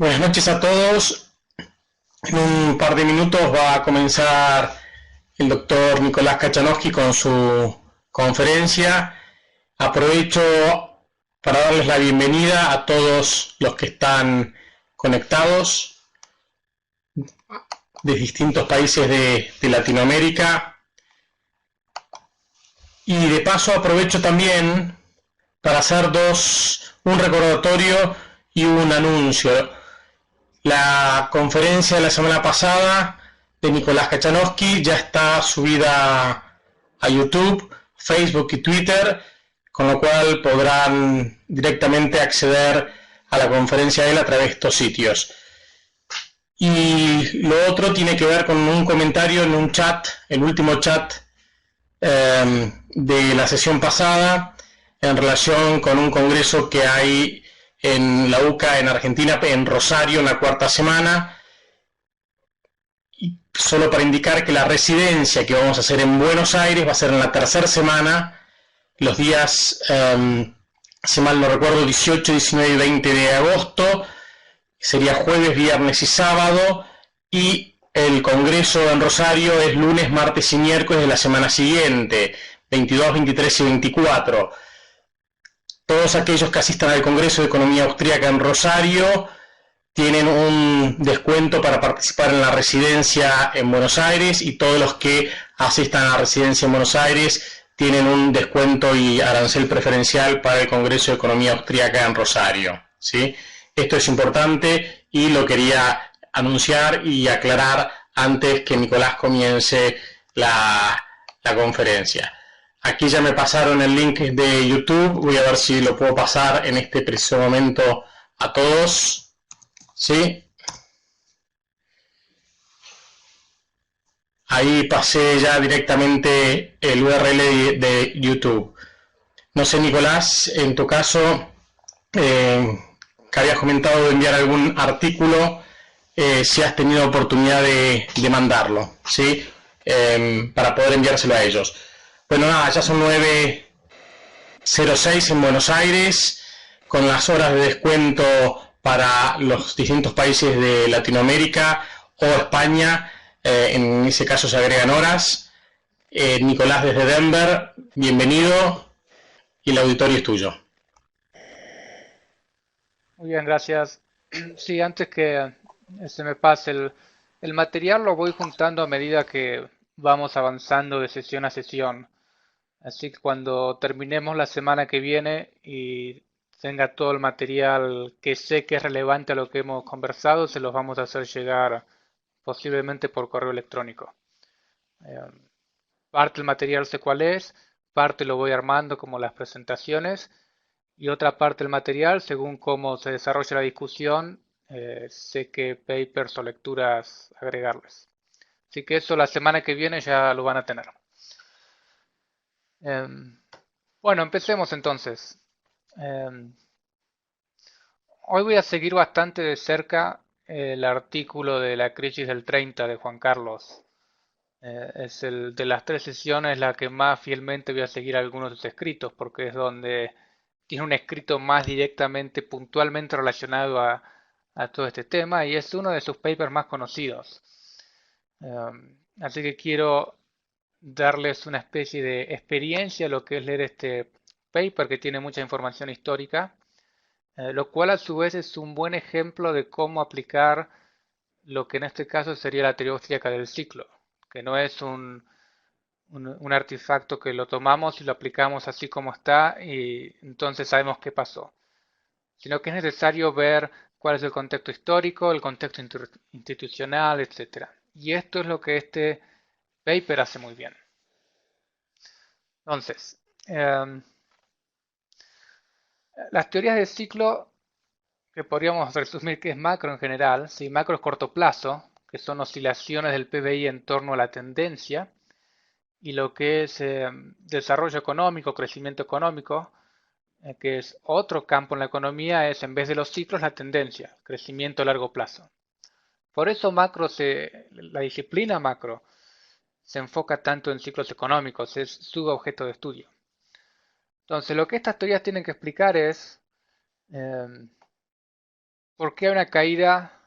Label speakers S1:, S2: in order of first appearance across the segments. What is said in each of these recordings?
S1: Buenas noches a todos. En un par de minutos va a comenzar el doctor Nicolás Kachanowski con su conferencia. Aprovecho para darles la bienvenida a todos los que están conectados de distintos países de Latinoamérica. Y de paso aprovecho también para hacer un recordatorio y un anuncio. La conferencia de la semana pasada de Nicolás Kachanowski ya está subida a YouTube, Facebook y Twitter, con lo cual podrán directamente acceder a la conferencia de él a través de estos sitios. Y lo otro tiene que ver con un comentario en un chat, el último chat de la sesión pasada, en relación con un congreso que hay en la UCA en Argentina, en Rosario, en la cuarta semana. Y solo para indicar que la residencia que vamos a hacer en Buenos Aires va a ser en la tercera semana, los días, si mal no recuerdo, 18, 19 y 20 de agosto. Sería jueves, viernes y sábado. Y el congreso en Rosario es lunes, martes y miércoles de la semana siguiente, 22, 23 y 24. Todos aquellos que asistan al Congreso de Economía Austríaca en Rosario tienen un descuento para participar en la residencia en Buenos Aires, y todos los que asistan a la residencia en Buenos Aires tienen un descuento y arancel preferencial para el Congreso de Economía Austríaca en Rosario, ¿sí? Esto es importante y lo quería anunciar y aclarar antes que Nicolás comience la conferencia. Aquí ya me pasaron el link de YouTube, voy a ver si lo puedo pasar en este preciso momento a todos. ¿Sí? Ahí pasé ya directamente el URL de YouTube. No sé, Nicolás, en tu caso, que habías comentado de enviar algún artículo, si has tenido oportunidad de mandarlo, ¿sí? Para poder enviárselo a ellos. Bueno, nada, ya son 9:06 en Buenos Aires, con las horas de descuento para los distintos países de Latinoamérica o España. En ese caso se agregan horas. Nicolás desde Denver, bienvenido, y el auditorio es tuyo.
S2: Muy bien, gracias. Sí, antes que se me pase el material lo voy juntando a medida que vamos avanzando de sesión a sesión. Así que cuando terminemos la semana que viene y tenga todo el material que sé que es relevante a lo que hemos conversado, se los vamos a hacer llegar posiblemente por correo electrónico. Eh, Parte del material sé cuál es, parte lo voy armando como las presentaciones y otra parte del material, según cómo se desarrolla la discusión, sé qué papers o lecturas agregarles. Así que eso la semana que viene ya lo van a tener. Bueno, empecemos entonces. Hoy voy a seguir bastante de cerca el artículo de la crisis del 30 de Juan Carlos. Es el de las tres sesiones la que más fielmente voy a seguir algunos de sus escritos, porque es donde tiene un escrito más directamente, puntualmente relacionado a todo este tema, y es uno de sus papers más conocidos. Así que quiero darles una especie de experiencia a lo que es leer este paper, que tiene mucha información histórica, lo cual a su vez es un buen ejemplo de cómo aplicar lo que en este caso sería la teoría austríaca del ciclo, que no es un artefacto que lo tomamos y lo aplicamos así como está y entonces sabemos qué pasó, sino que es necesario ver cuál es el contexto histórico, el contexto institucional, etc. Y esto es lo que este paper hace muy bien. Entonces, las teorías del ciclo, que podríamos resumir que es macro en general, ¿sí? Macro es corto plazo, que son oscilaciones del PBI en torno a la tendencia, y lo que es desarrollo económico, crecimiento económico, que es otro campo en la economía, es en vez de los ciclos la tendencia, crecimiento a largo plazo. Por eso la disciplina macro se enfoca tanto en ciclos económicos, es su objeto de estudio. Entonces, lo que estas teorías tienen que explicar es ¿Por qué hay una caída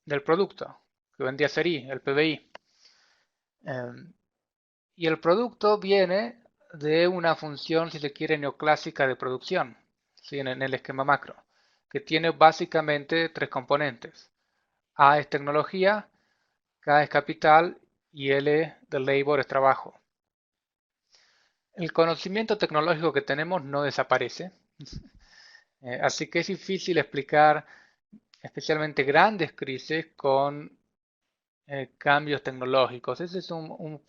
S2: del producto? Que vendría a ser I, el PBI. Y el producto viene de una función, si se quiere, neoclásica de producción, ¿sí? En el esquema macro, que tiene básicamente tres componentes. A es tecnología, K es capital y L de labor es trabajo. El conocimiento tecnológico que tenemos no desaparece, así que es difícil explicar especialmente grandes crisis con cambios tecnológicos. Ese es un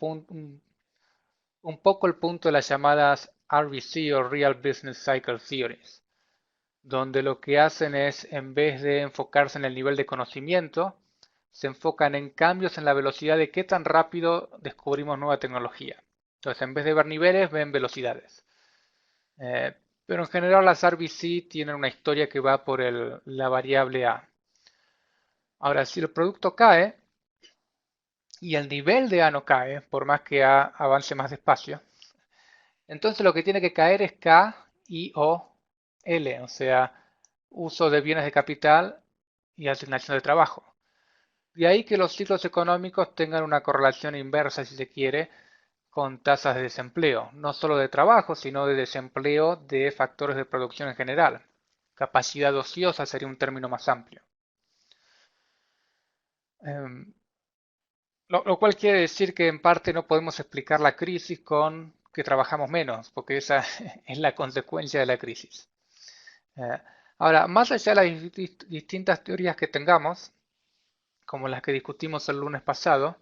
S2: poco el punto de las llamadas RBC o Real Business Cycle Theories, donde lo que hacen es, en vez de enfocarse en el nivel de conocimiento, se enfocan en cambios en la velocidad de qué tan rápido descubrimos nueva tecnología. Entonces, en vez de ver niveles, ven velocidades. Pero en general las RBC tienen una historia que va por la variable A. Ahora, si el producto cae y el nivel de A no cae, por más que A avance más despacio, entonces lo que tiene que caer es K, I, O, L, o sea, uso de bienes de capital y asignación de trabajo. De ahí que los ciclos económicos tengan una correlación inversa, si se quiere, con tasas de desempleo, no solo de trabajo, sino de desempleo de factores de producción en general. Capacidad ociosa sería un término más amplio. Lo cual quiere decir que en parte no podemos explicar la crisis con que trabajamos menos, porque esa es la consecuencia de la crisis. Eh, Ahora, más allá de las distintas teorías que tengamos, como las que discutimos el lunes pasado,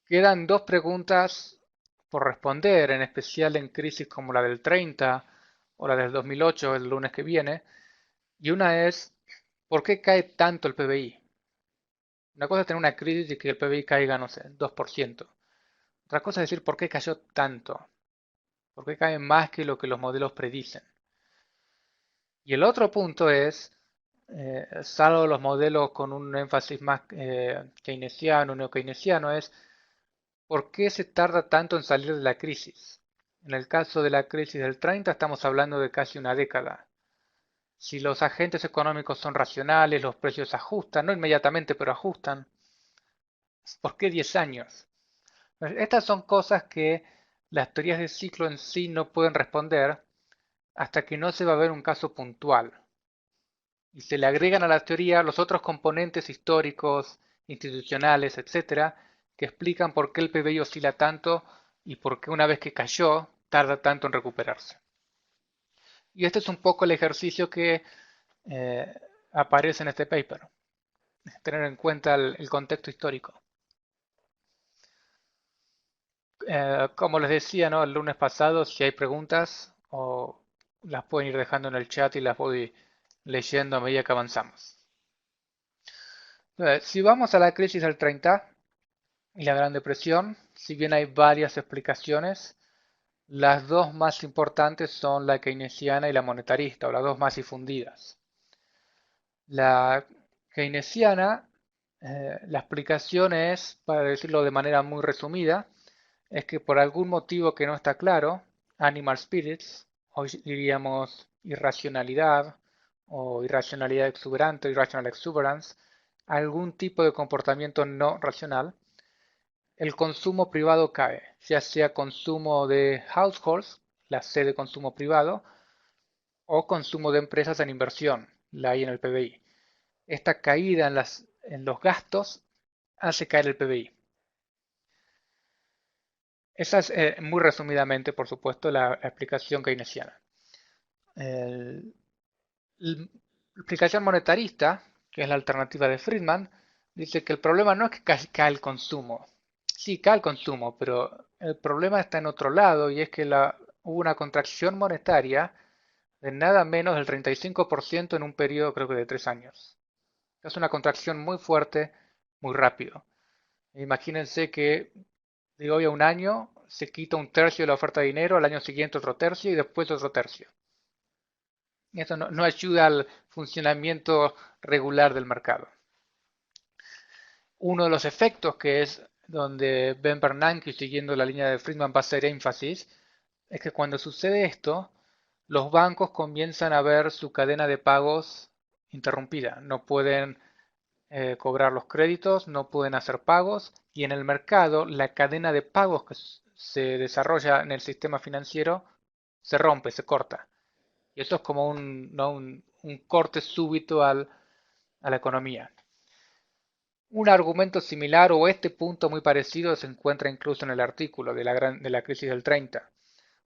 S2: quedan dos preguntas por responder, en especial en crisis como la del 30 o la del 2008, el lunes que viene, y una es, ¿por qué cae tanto el PBI? Una cosa es tener una crisis y que el PBI caiga, no sé, 2%. Otra cosa es decir, ¿por qué cayó tanto? ¿Por qué cae más que lo que los modelos predicen? Y el otro punto es, salvo los modelos con un énfasis más keynesiano, neo-keynesiano, es ¿por qué se tarda tanto en salir de la crisis? En el caso de la crisis del 30 estamos hablando de casi una década. Si los agentes económicos son racionales, los precios ajustan, no inmediatamente, pero ajustan. ¿Por qué 10 años? Estas son cosas que las teorías de ciclo en sí no pueden responder hasta que no se va a ver un caso puntual. Y se le agregan a la teoría los otros componentes históricos, institucionales, etcétera, que explican por qué el PBI oscila tanto y por qué una vez que cayó tarda tanto en recuperarse. Y este es un poco el ejercicio que eh, aparece en este paper, tener en cuenta el contexto histórico. Como les decía, ¿no? El lunes pasado, si hay preguntas, o las pueden ir dejando en el chat y las voy leyendo a medida que avanzamos. Si vamos a la crisis del 30 y la Gran Depresión, si bien hay varias explicaciones, las dos más importantes son la keynesiana y la monetarista, o las dos más difundidas. La keynesiana, la explicación es, para decirlo de manera muy resumida, es que por algún motivo que no está claro, animal spirits, hoy diríamos irracionalidad o irracionalidad exuberante, irrational exuberance, algún tipo de comportamiento no racional, el consumo privado cae, ya sea consumo de households, la C de consumo privado, o consumo de empresas en inversión, la I en el PBI. Esta caída en los gastos hace caer el PBI. Esa es, muy resumidamente, por supuesto, la explicación keynesiana. La explicación monetarista, que es la alternativa de Friedman, dice que el problema no es que cae el consumo. Sí, cae el consumo, pero el problema está en otro lado y es que hubo una contracción monetaria de nada menos del 35% en un periodo creo que de 3 años. Es una contracción muy fuerte, muy rápido. Imagínense que de hoy a un año se quita un tercio de la oferta de dinero, al año siguiente otro tercio y después otro tercio. Y eso no ayuda al funcionamiento regular del mercado. Uno de los efectos que es donde Ben Bernanke, siguiendo la línea de Friedman, va a hacer énfasis, es que cuando sucede esto, los bancos comienzan a ver su cadena de pagos interrumpida. No pueden cobrar los créditos, no pueden hacer pagos y en el mercado la cadena de pagos que se desarrolla en el sistema financiero se rompe, se corta. Y eso es como ¿no? un corte súbito a la economía. Un argumento similar o este punto muy parecido se encuentra incluso en el artículo de la crisis del 30.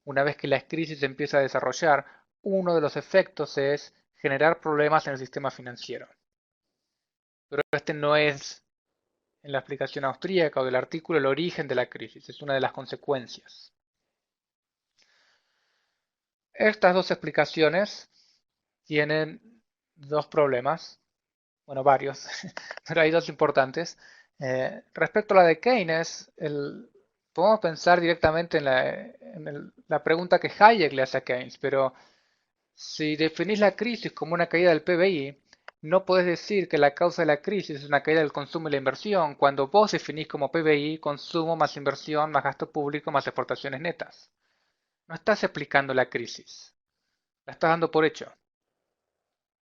S2: Una vez que la crisis se empieza a desarrollar, uno de los efectos es generar problemas en el sistema financiero. Pero este no es, en la explicación austríaca o del artículo, el origen de la crisis, es una de las consecuencias. Estas dos explicaciones tienen dos problemas, bueno, varios, pero hay dos importantes. Respecto a la de Keynes, podemos pensar directamente en la pregunta que Hayek le hace a Keynes, pero si definís la crisis como una caída del PBI, no podés decir que la causa de la crisis es una caída del consumo y la inversión, cuando vos definís como PBI consumo más inversión más gasto público más exportaciones netas. No estás explicando la crisis, la estás dando por hecho.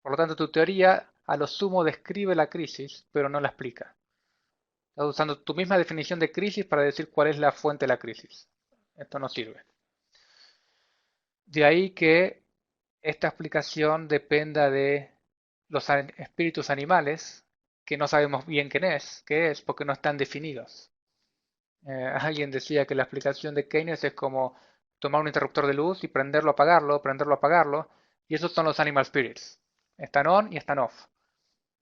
S2: Por lo tanto, tu teoría a lo sumo describe la crisis, pero no la explica. Estás usando tu misma definición de crisis para decir cuál es la fuente de la crisis. Esto no sirve. De ahí que esta explicación dependa de los espíritus animales, que no sabemos bien qué es, porque no están definidos. Alguien decía que la explicación de Keynes es como tomar un interruptor de luz y prenderlo, apagarlo, y esos son los animal spirits. Están on y están off.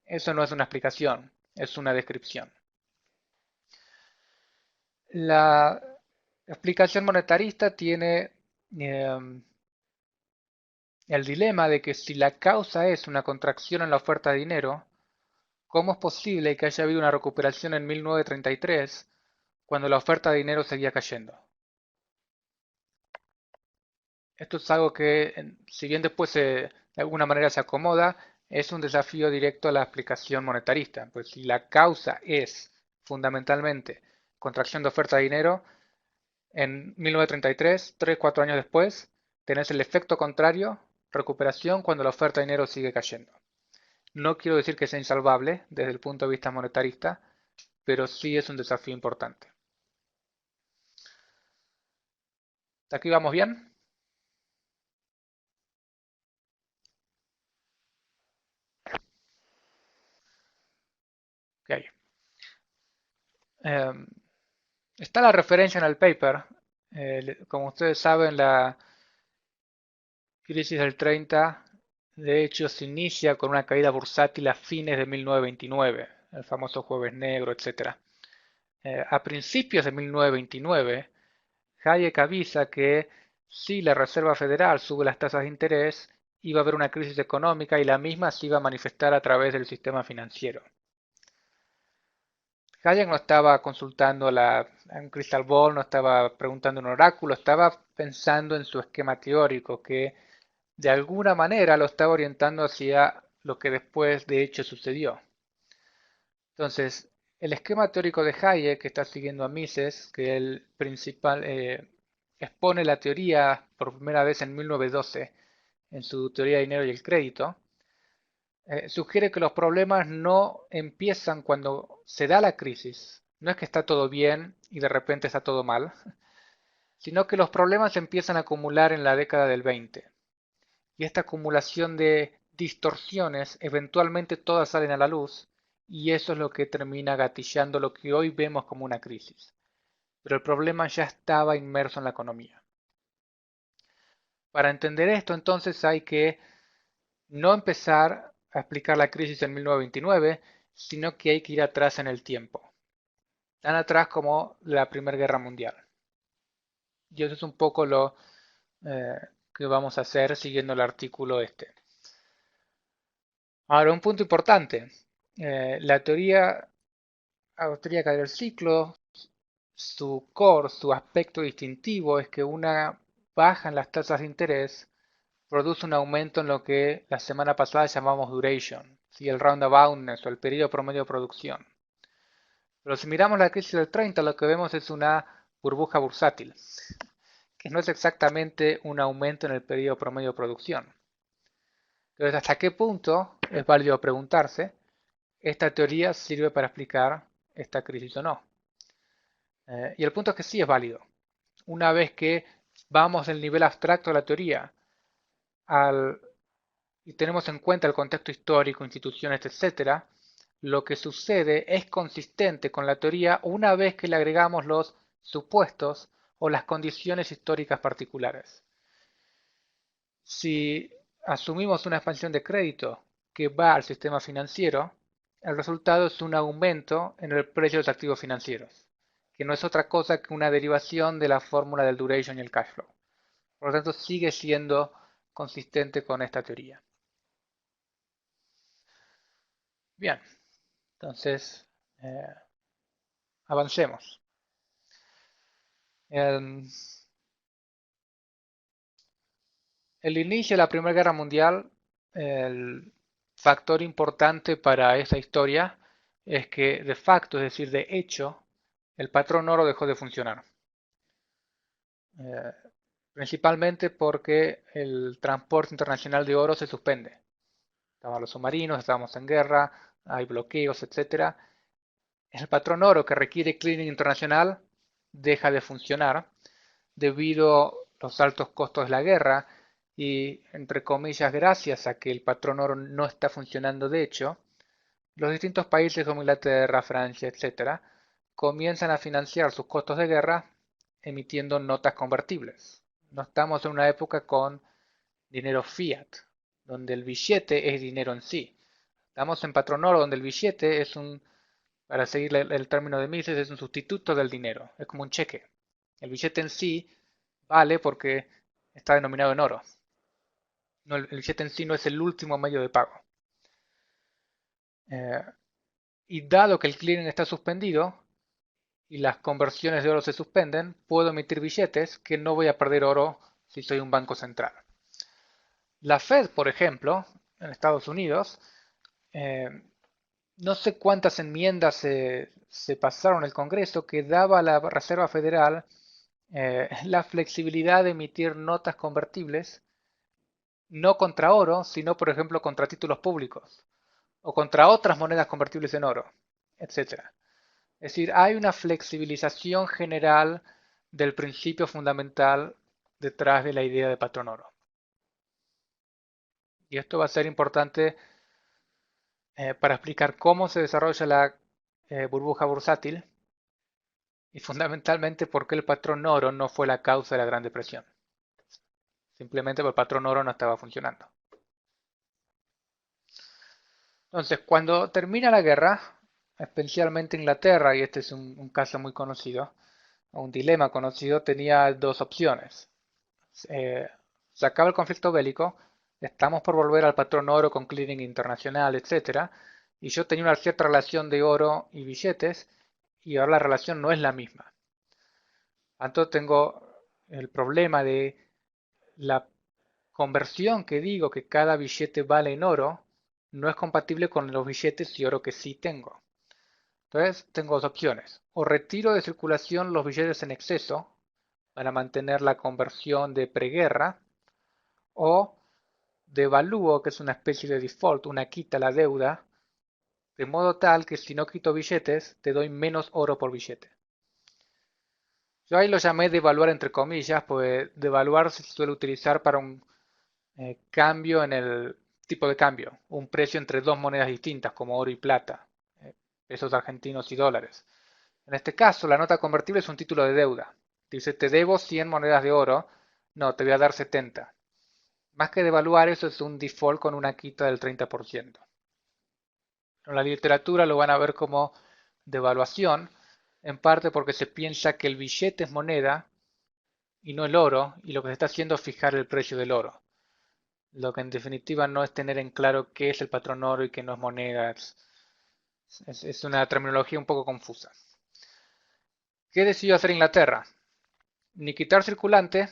S2: Eso no es una explicación, es una descripción. La explicación monetarista tiene el dilema de que si la causa es una contracción en la oferta de dinero, ¿cómo es posible que haya habido una recuperación en 1933 cuando la oferta de dinero seguía cayendo? Esto es algo que, si bien después de alguna manera se acomoda, es un desafío directo a la explicación monetarista. Pues si la causa es fundamentalmente contracción de oferta de dinero, en 1933, 3-4 años después, tenés el efecto contrario, recuperación cuando la oferta de dinero sigue cayendo. No quiero decir que sea insalvable desde el punto de vista monetarista, pero sí es un desafío importante. ¿Hasta aquí vamos bien? Okay. Está la referencia en el paper. Como ustedes saben, la crisis del 30 de hecho se inicia con una caída bursátil a fines de 1929, el famoso Jueves Negro, etc. A principios de 1929, Hayek avisa que si la Reserva Federal sube las tasas de interés, iba a haber una crisis económica y la misma se iba a manifestar a través del sistema financiero. Hayek no estaba consultando un crystal ball, no estaba preguntando un oráculo, estaba pensando en su esquema teórico que de alguna manera lo estaba orientando hacia lo que después de hecho sucedió. Entonces, el esquema teórico de Hayek, que está siguiendo a Mises, que el principal expone la teoría por primera vez en 1912 en su teoría de dinero y el crédito, sugiere que los problemas no empiezan cuando se da la crisis. No es que está todo bien y de repente está todo mal, sino que los problemas empiezan a acumular en la década del 20. Y esta acumulación de distorsiones, eventualmente todas salen a la luz, y eso es lo que termina gatillando lo que hoy vemos como una crisis. Pero el problema ya estaba inmerso en la economía. Para entender esto, entonces hay que no empezar a explicar la crisis en 1929, sino que hay que ir atrás en el tiempo. Tan atrás como la Primera Guerra Mundial. Y eso es un poco lo que vamos a hacer siguiendo el artículo este. Ahora, un punto importante. La teoría austríaca del ciclo, su core, su aspecto distintivo es que una baja en las tasas de interés produce un aumento en lo que la semana pasada llamamos duration, ¿sí? El roundaboutness o el periodo promedio de producción. Pero si miramos la crisis del 30, lo que vemos es una burbuja bursátil, que no es exactamente un aumento en el periodo promedio de producción. Entonces, ¿hasta qué punto es válido preguntarse, esta teoría sirve para explicar esta crisis o no? Y el punto es que sí es válido. Una vez que vamos del nivel abstracto de la teoría al, y tenemos en cuenta el contexto histórico, instituciones, etcétera, lo que sucede es consistente con la teoría una vez que le agregamos los supuestos o las condiciones históricas particulares. Si asumimos una expansión de crédito que va al sistema financiero, el resultado es un aumento en el precio de los activos financieros, que no es otra cosa que una derivación de la fórmula del duration y el cash flow. Por lo tanto, sigue siendo consistente con esta teoría. Bien, entonces avancemos. El inicio de la Primera Guerra Mundial, el factor importante para esa historia es que de facto, es decir, de hecho, el patrón oro dejó de funcionar. Principalmente porque el transporte internacional de oro se suspende. Estaban los submarinos, estábamos en guerra, hay bloqueos, etc. El patrón oro que requiere clearing internacional deja de funcionar debido a los altos costos de la guerra y, entre comillas, gracias a que el patrón oro no está funcionando de hecho, los distintos países como Inglaterra, Francia, etc., comienzan a financiar sus costos de guerra emitiendo notas convertibles. No estamos en una época con dinero fiat, donde el billete es dinero en sí. Estamos en patrón oro, donde el billete es para seguir el término de Mises, es un sustituto del dinero, es como un cheque. El billete en sí vale porque está denominado en oro. No, el billete en sí no es el último medio de pago. Y dado que el clearing está suspendido y las conversiones de oro se suspenden, puedo emitir billetes que no voy a perder oro si soy un banco central. La Fed, por ejemplo, en Estados Unidos, no sé cuántas enmiendas se pasaron en el Congreso que daba a la Reserva Federal la flexibilidad de emitir notas convertibles no contra oro, sino por ejemplo contra títulos públicos o contra otras monedas convertibles en oro, etc. Es decir, hay una flexibilización general del principio fundamental detrás de la idea de patrón oro. Y esto va a ser importante para explicar cómo se desarrolla la burbuja bursátil y fundamentalmente por qué el patrón oro no fue la causa de la Gran Depresión. Simplemente porque el patrón oro no estaba funcionando. Entonces, cuando termina la guerra, especialmente Inglaterra, y este es un caso muy conocido, un dilema conocido, tenía dos opciones. Se acaba el conflicto bélico, estamos por volver al patrón oro con clearing internacional, etc. Y yo tenía una cierta relación de oro y billetes, y ahora la relación no es la misma. Tanto tengo el problema de la conversión que digo que cada billete vale en oro, no es compatible con los billetes y oro que sí tengo. Entonces tengo dos opciones. O retiro de circulación los billetes en exceso para mantener la conversión de preguerra, o devalúo, que es una especie de default, una quita a la deuda, de modo tal que si no quito billetes, te doy menos oro por billete. Yo ahí lo llamé devaluar entre comillas, pues devaluar se suele utilizar para un cambio en el tipo de cambio, un precio entre dos monedas distintas como oro y plata, pesos argentinos y dólares. En este caso, la nota convertible es un título de deuda. Dice, te debo 100 monedas de oro, no, te voy a dar 70. Más que devaluar, eso es un default con una quita del 30%. En la literatura lo van a ver como devaluación, en parte porque se piensa que el billete es moneda y no el oro, y lo que se está haciendo es fijar el precio del oro. Lo que en definitiva no es tener en claro qué es el patrón oro y qué no es moneda. Es una terminología un poco confusa. ¿Qué decidió hacer Inglaterra? Ni quitar circulante,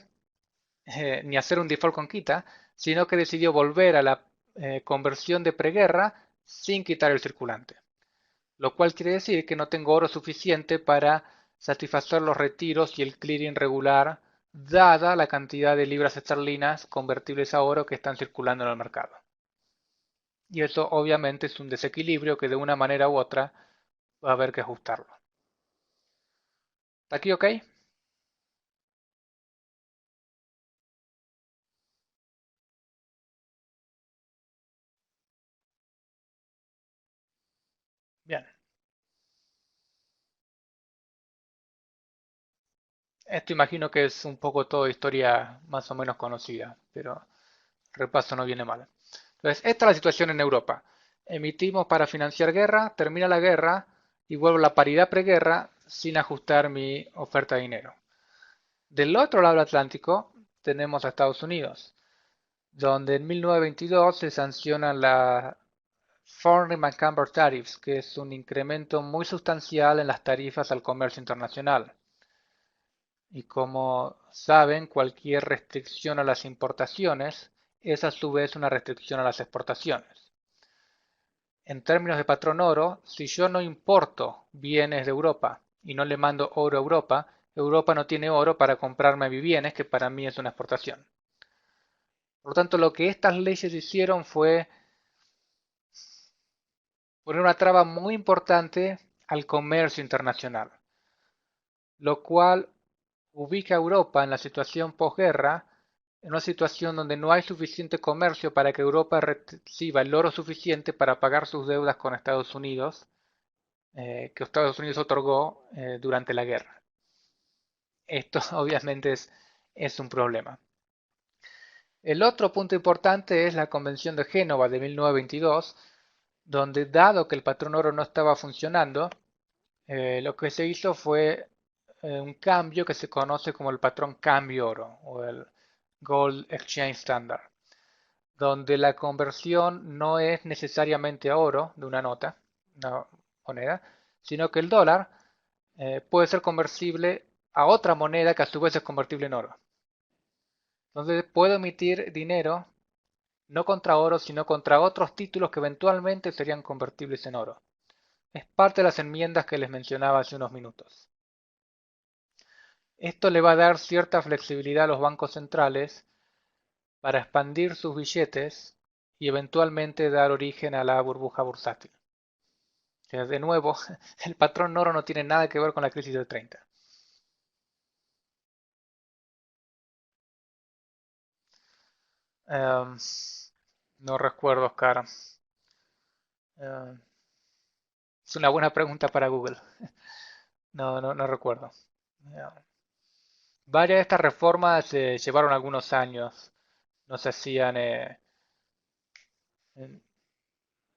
S2: ni hacer un default con quita, sino que decidió volver a la conversión de preguerra sin quitar el circulante. Lo cual quiere decir que no tengo oro suficiente para satisfacer los retiros y el clearing regular, dada la cantidad de libras esterlinas convertibles a oro que están circulando en el mercado. y eso obviamente es un desequilibrio que de una manera u otra va a haber que ajustarlo. ¿Está aquí ok? Bien. Esto imagino que es un poco todo historia más o menos conocida, pero repaso no viene mal. Entonces, esta es la situación en Europa. Emitimos para financiar guerra, termina la guerra y vuelvo a la paridad preguerra sin ajustar mi oferta de dinero. Del otro lado del Atlántico tenemos a Estados Unidos, donde en 1922 se sancionan las Farney-McCamber Tariffs, que es un incremento muy sustancial en las tarifas al comercio internacional. Y como saben, cualquier restricción a las importaciones es a su vez una restricción a las exportaciones. En términos de patrón oro, si yo no importo bienes de Europa y no le mando oro a Europa, Europa no tiene oro para comprarme bienes, que para mí es una exportación. Por lo tanto, lo que estas leyes hicieron fue poner una traba muy importante al comercio internacional, lo cual ubica a Europa en la situación posguerra, en una situación donde no hay suficiente comercio para que Europa reciba el oro suficiente para pagar sus deudas con Estados Unidos, que Estados Unidos otorgó durante la guerra. Esto obviamente es un problema. El otro punto importante es la Convención de Génova de 1922, donde dado que el patrón oro no estaba funcionando, lo que se hizo fue un cambio que se conoce como el patrón cambio oro o el Gold Exchange Standard, donde la conversión no es necesariamente a oro de una moneda, sino que el dólar puede ser conversible a otra moneda que a su vez es convertible en oro. Entonces puedo emitir dinero no contra oro, sino contra otros títulos que eventualmente serían convertibles en oro. Es parte de las enmiendas que les mencionaba hace unos minutos. Esto le va a dar cierta flexibilidad a los bancos centrales para expandir sus billetes y eventualmente dar origen a la burbuja bursátil. De nuevo, el patrón oro no tiene nada que ver con la crisis del 30. No recuerdo, Oscar. Es una buena pregunta para Google. No recuerdo. Varias de estas reformas llevaron algunos años. No se hacían en,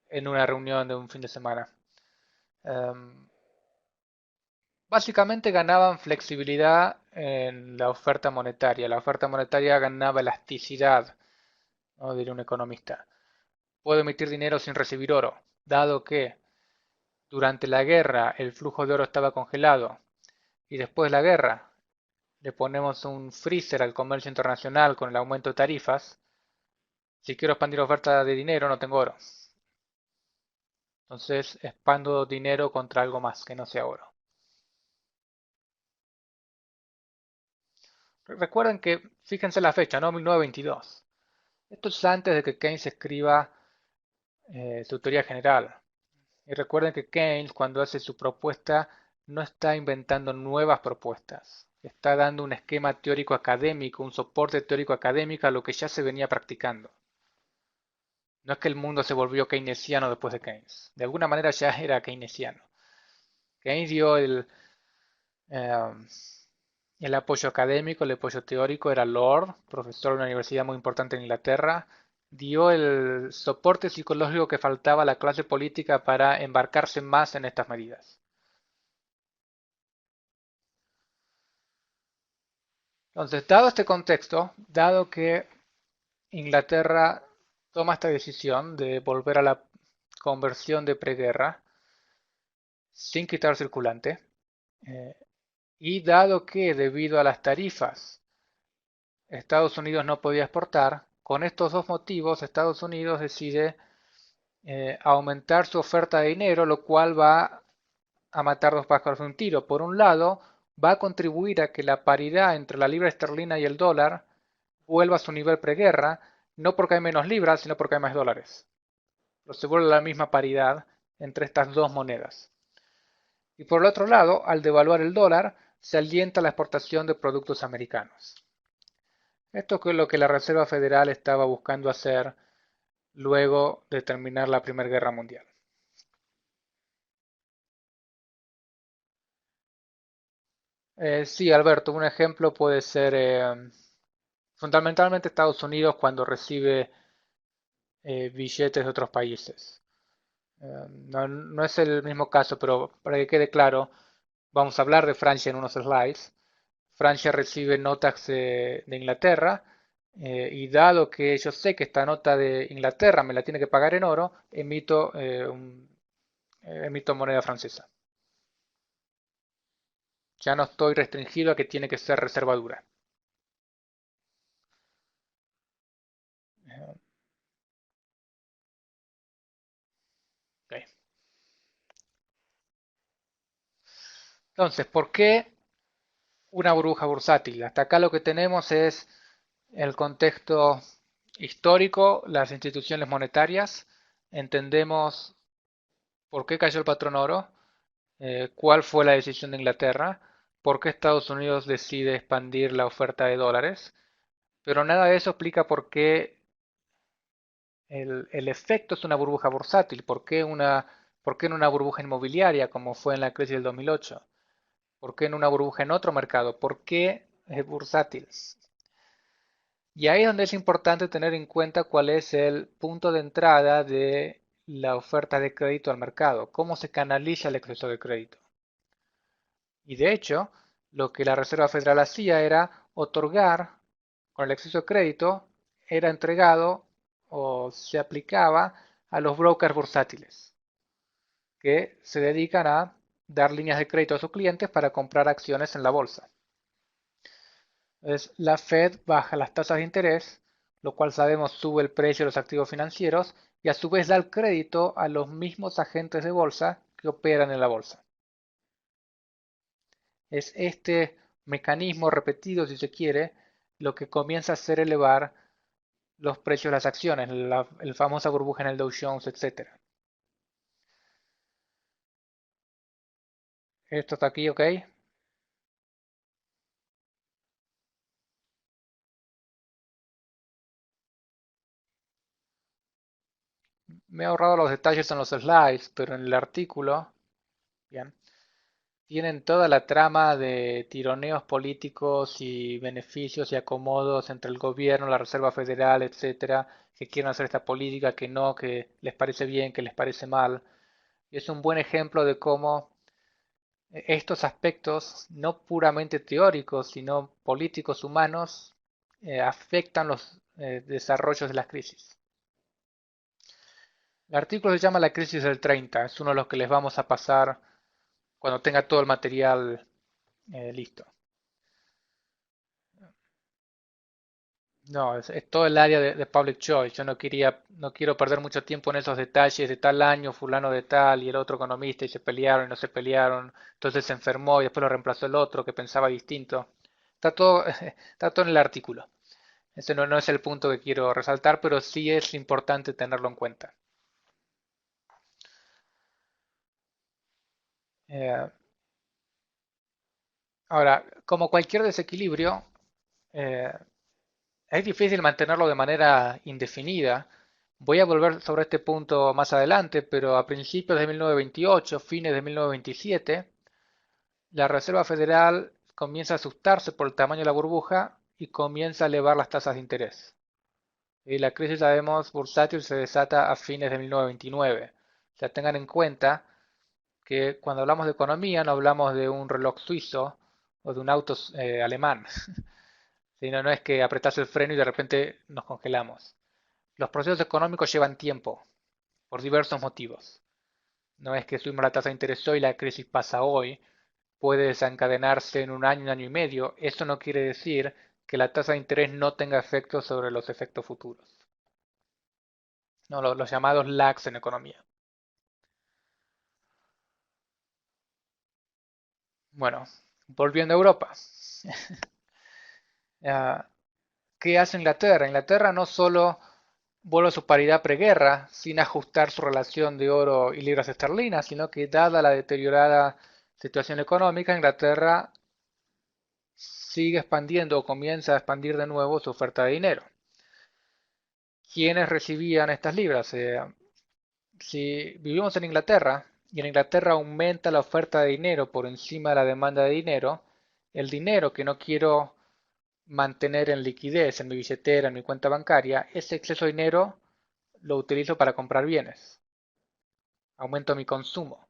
S2: en una reunión de un fin de semana. Um, Básicamente ganaban flexibilidad en la oferta monetaria. La oferta monetaria ganaba elasticidad, ¿no? Diría un economista. Puedo emitir dinero sin recibir oro, dado que durante la guerra el flujo de oro estaba congelado y después de la guerra le ponemos un freezer al comercio internacional con el aumento de tarifas. Si quiero expandir la oferta de dinero no tengo oro. Entonces expando dinero contra algo más que no sea oro. Recuerden que, fíjense la fecha, ¿no? 1922. Esto es antes de que Keynes escriba su teoría general. Y recuerden que Keynes, cuando hace su propuesta, no está inventando nuevas propuestas. Está dando un esquema teórico académico, un soporte teórico académico a lo que ya se venía practicando. No es que el mundo se volvió keynesiano después de Keynes. De alguna manera ya era keynesiano. Keynes dio eh, el apoyo académico, el apoyo teórico, era Lord, profesor de una universidad muy importante en Inglaterra. Dio el soporte psicológico que faltaba a la clase política para embarcarse más en estas medidas. Entonces, dado este contexto, dado que Inglaterra toma esta decisión de volver a la conversión de preguerra sin quitar circulante, eh, y dado que debido a las tarifas Estados Unidos no podía exportar, con estos dos motivos Estados Unidos decide aumentar su oferta de dinero, lo cual va a matar dos pájaros de un tiro. Por un lado, va a contribuir a que la paridad entre la libra esterlina y el dólar vuelva a su nivel preguerra, no porque hay menos libras, sino porque hay más dólares. pero se vuelve la misma paridad entre estas dos monedas. Y por el otro lado, al devaluar el dólar, se alienta la exportación de productos americanos. Esto es lo que la Reserva Federal estaba buscando hacer luego de terminar la Primera Guerra Mundial. Sí, Alberto, un ejemplo puede ser fundamentalmente Estados Unidos cuando recibe billetes de otros países. No es el mismo caso, pero para que quede claro, vamos a hablar de Francia en unos slides. Francia recibe notas de Inglaterra y dado que yo sé que esta nota de Inglaterra me la tiene que pagar en oro, emito moneda francesa. Ya no estoy restringido a que tiene que ser reserva dura. Okay. Entonces, ¿por qué una burbuja bursátil? Hasta acá lo que tenemos es el contexto histórico, las instituciones monetarias, entendemos por qué cayó el patrón oro, cuál fue la decisión de Inglaterra, por qué Estados Unidos decide expandir la oferta de dólares, pero nada de eso explica por qué el efecto es una burbuja bursátil, por qué en una burbuja inmobiliaria como fue en la crisis del 2008, por qué en una burbuja en otro mercado, por qué es bursátil. Y ahí es donde es importante tener en cuenta cuál es el punto de entrada de la oferta de crédito al mercado, cómo se canaliza el exceso de crédito. Y de hecho, lo que la Reserva Federal hacía era otorgar, con el exceso de crédito, era entregado o se aplicaba a los brokers bursátiles, que se dedican a dar líneas de crédito a sus clientes para comprar acciones en la bolsa. La Fed baja las tasas de interés, lo cual sabemos sube el precio de los activos financieros y a su vez da el crédito a los mismos agentes de bolsa que operan en la bolsa. Es este mecanismo repetido, si se quiere, lo que comienza a hacer elevar los precios de las acciones, la famosa burbuja en el Dow Jones, etc. Esto está aquí, ¿ok? Me he ahorrado los detalles en los slides, pero en el artículo, bien, tienen toda la trama de tironeos políticos y beneficios y acomodos entre el gobierno, la Reserva Federal, etcétera, que quieren hacer esta política, que no, que les parece bien, que les parece mal. Y es un buen ejemplo de cómo estos aspectos, no puramente teóricos, sino políticos humanos, afectan los desarrollos de las crisis. El artículo se llama La crisis del 30, es uno de los que les vamos a pasar cuando tenga todo el material listo. No, es todo el área de public choice. Yo no quiero perder mucho tiempo en esos detalles de tal año, fulano de tal y el otro economista y se pelearon y no se pelearon. Entonces se enfermó y después lo reemplazó el otro que pensaba distinto. Está todo, está todo en el artículo. Ese no es el punto que quiero resaltar, pero sí es importante tenerlo en cuenta. Eh, Ahora, como cualquier desequilibrio, eh, es difícil mantenerlo de manera indefinida. Voy a volver sobre este punto más adelante, pero a principios de 1928, fines de 1927, la Reserva Federal comienza a asustarse por el tamaño de la burbuja y comienza a elevar las tasas de interés. Y la crisis, sabemos, bursátil se desata a fines de 1929. O sea, tengan en cuenta que cuando hablamos de economía no hablamos de un reloj suizo o de un auto alemán. Sino no es que apretás el freno y de repente nos congelamos. Los procesos económicos llevan tiempo, por diversos motivos. No es que subimos la tasa de interés hoy y la crisis pasa hoy, puede desencadenarse en un año y medio. Eso no quiere decir que la tasa de interés no tenga efectos sobre los efectos futuros. No, los llamados lags en economía. Bueno, volviendo a Europa. ¿Qué hace Inglaterra? Inglaterra no solo vuelve a su paridad preguerra sin ajustar su relación de oro y libras esterlinas, sino que dada la deteriorada situación económica, Inglaterra sigue expandiendo o comienza a expandir de nuevo su oferta de dinero. ¿Quiénes recibían estas libras? Si vivimos en Inglaterra y en Inglaterra aumenta la oferta de dinero por encima de la demanda de dinero, el dinero que no quiero mantener en liquidez en mi billetera, en mi cuenta bancaria, ese exceso de dinero lo utilizo para comprar bienes. Aumento mi consumo.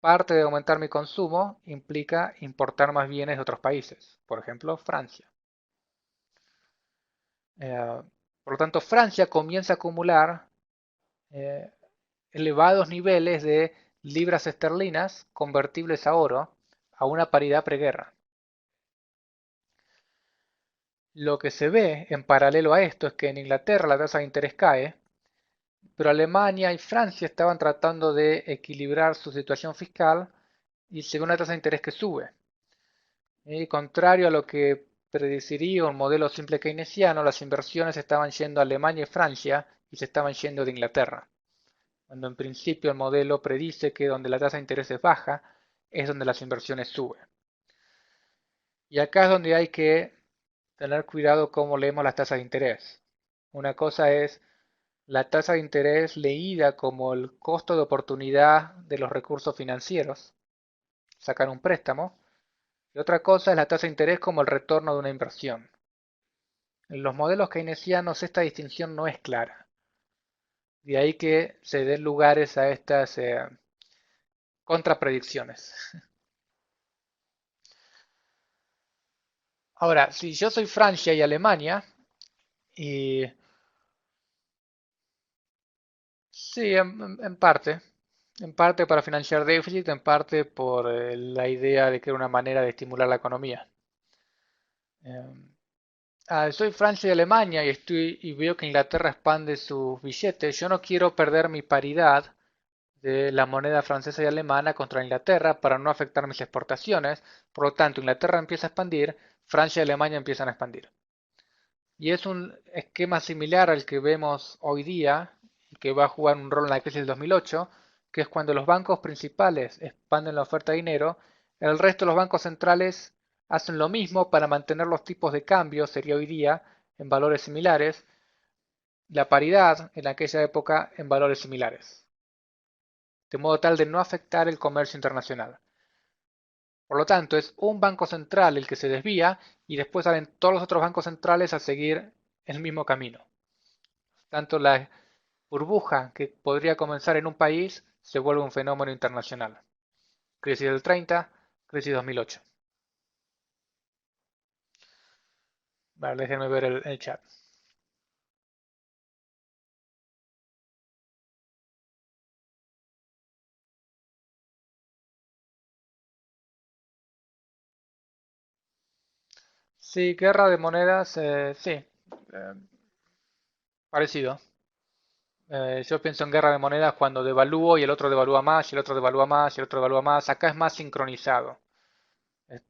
S2: Parte de aumentar mi consumo implica importar más bienes de otros países, por ejemplo, Francia. Por lo tanto, Francia comienza a acumular eh, elevados niveles de libras esterlinas convertibles a oro a una paridad preguerra. Lo que se ve en paralelo a esto es que en Inglaterra la tasa de interés cae, pero Alemania y Francia estaban tratando de equilibrar su situación fiscal y se ve una tasa de interés que sube. Y contrario a lo que predeciría un modelo simple keynesiano, las inversiones estaban yendo a Alemania y Francia y se estaban yendo de Inglaterra. Cuando en principio el modelo predice que donde la tasa de interés es baja, es donde las inversiones suben. Y acá es donde hay que tener cuidado cómo leemos las tasas de interés. Una cosa es la tasa de interés leída como el costo de oportunidad de los recursos financieros, sacar un préstamo, y otra cosa es la tasa de interés como el retorno de una inversión. En los modelos keynesianos esta distinción no es clara. De ahí que se den lugares a estas contrapredicciones. Ahora, si yo soy Francia y Alemania, y sí, en parte para financiar déficit, en parte por la idea de que era una manera de estimular la economía. Soy Francia y Alemania y veo que Inglaterra expande sus billetes. Yo no quiero perder mi paridad de la moneda francesa y alemana contra Inglaterra para no afectar mis exportaciones. Por lo tanto, Inglaterra empieza a expandir, Francia y Alemania empiezan a expandir. Y es un esquema similar al que vemos hoy día y que va a jugar un rol en la crisis del 2008, que es cuando los bancos principales expanden la oferta de dinero, el resto de los bancos centrales hacen lo mismo para mantener los tipos de cambio, sería hoy día, en valores similares, la paridad en aquella época en valores similares, de modo tal de no afectar el comercio internacional. Por lo tanto, es un banco central el que se desvía y después salen todos los otros bancos centrales a seguir el mismo camino. Tanto la burbuja que podría comenzar en un país se vuelve un fenómeno internacional. Crisis del 30, crisis 2008. Vale, déjenme ver el chat. Sí, guerra de monedas, sí, parecido. Yo pienso en guerra de monedas cuando devalúo y el otro devalúa más, y el otro devalúa más, y el otro devalúa más. Acá es más sincronizado. Eh,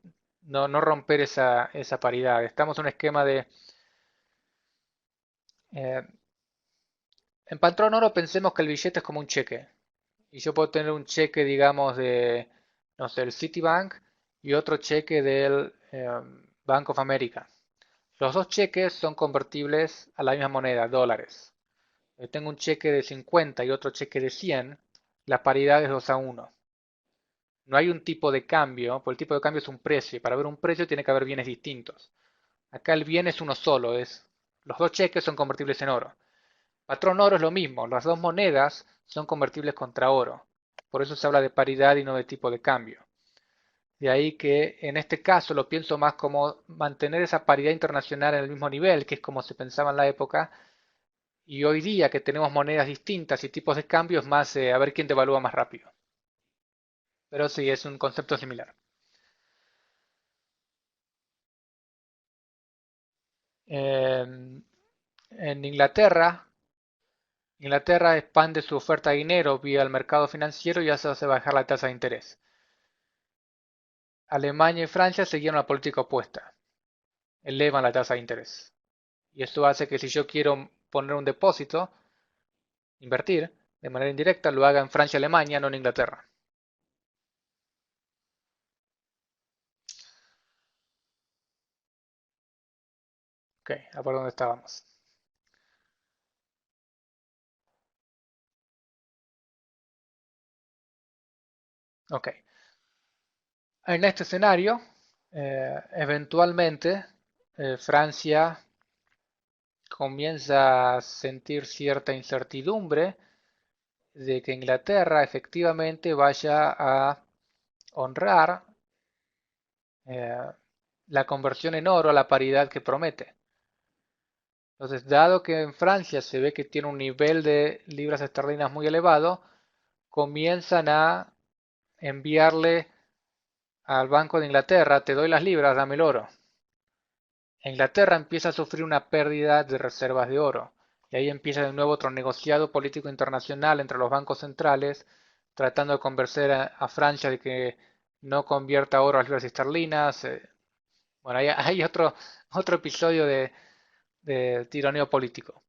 S2: no romper esa paridad. Estamos en un esquema de... eh, en patrón oro pensemos que el billete es como un cheque. Y yo puedo tener un cheque, digamos, de, no sé, el Citibank y otro cheque del Bank of America. Los dos cheques son convertibles a la misma moneda, dólares. Tengo un cheque de 50 y otro cheque de 100, la paridad es 2 a 1. No hay un tipo de cambio, porque el tipo de cambio es un precio, y para ver un precio tiene que haber bienes distintos. Acá el bien es uno solo, los dos cheques son convertibles en oro. Patrón oro es lo mismo, las dos monedas son convertibles contra oro. Por eso se habla de paridad y no de tipo de cambio. De ahí que en este caso lo pienso más como mantener esa paridad internacional en el mismo nivel, que es como se pensaba en la época, y hoy día que tenemos monedas distintas y tipos de cambios más a ver quién devalúa más rápido. Pero sí, es un concepto similar. En Inglaterra expande su oferta de dinero vía el mercado financiero y eso hace bajar la tasa de interés. Alemania y Francia siguieron la política opuesta, elevan la tasa de interés. Y esto hace que si yo quiero poner un depósito, invertir de manera indirecta, lo haga en Francia y Alemania, no en Inglaterra. Ok, a ver dónde estábamos. Ok, en este escenario, eventualmente Francia comienza a sentir cierta incertidumbre de que Inglaterra efectivamente vaya a honrar eh, la conversión en oro a la paridad que promete. Entonces, dado que en Francia se ve que tiene un nivel de libras esterlinas muy elevado, comienzan a enviarle al Banco de Inglaterra, te doy las libras, dame el oro. Inglaterra empieza a sufrir una pérdida de reservas de oro. Y ahí empieza de nuevo otro negociado político internacional entre los bancos centrales, tratando de convencer a Francia de que no convierta oro a libras esterlinas. Bueno, hay otro episodio de tironeo político.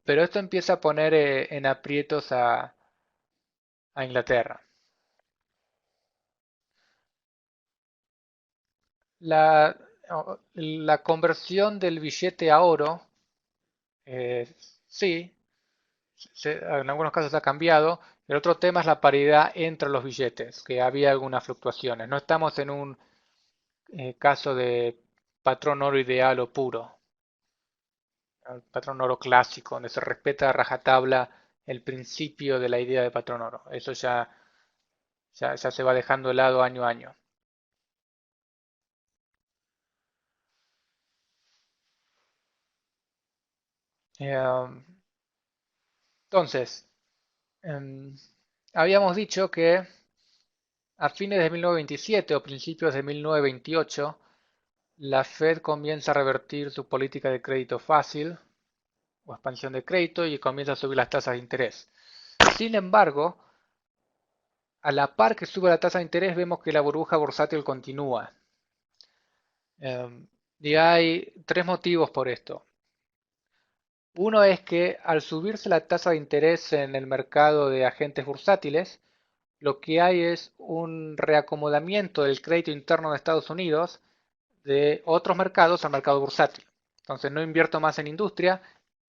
S2: Pero esto empieza a poner en aprietos a Inglaterra. La, la conversión del billete a oro, sí, en algunos casos ha cambiado. El otro tema es la paridad entre los billetes, que había algunas fluctuaciones. No estamos en un caso de patrón oro ideal o puro, el patrón oro clásico, donde se respeta a rajatabla el principio de la idea de patrón oro. Eso ya se va dejando de lado año a año. Eh, entonces, em, habíamos dicho que a fines de 1927 o principios de 1928, la Fed comienza a revertir su política de crédito fácil o expansión de crédito y comienza a subir las tasas de interés. Sin embargo, a la par que sube la tasa de interés, vemos que la burbuja bursátil continúa. Y hay tres motivos por esto. Uno es que al subirse la tasa de interés en el mercado de agentes bursátiles, lo que hay es un reacomodamiento del crédito interno de Estados Unidos de otros mercados al mercado bursátil. Entonces no invierto más en industria,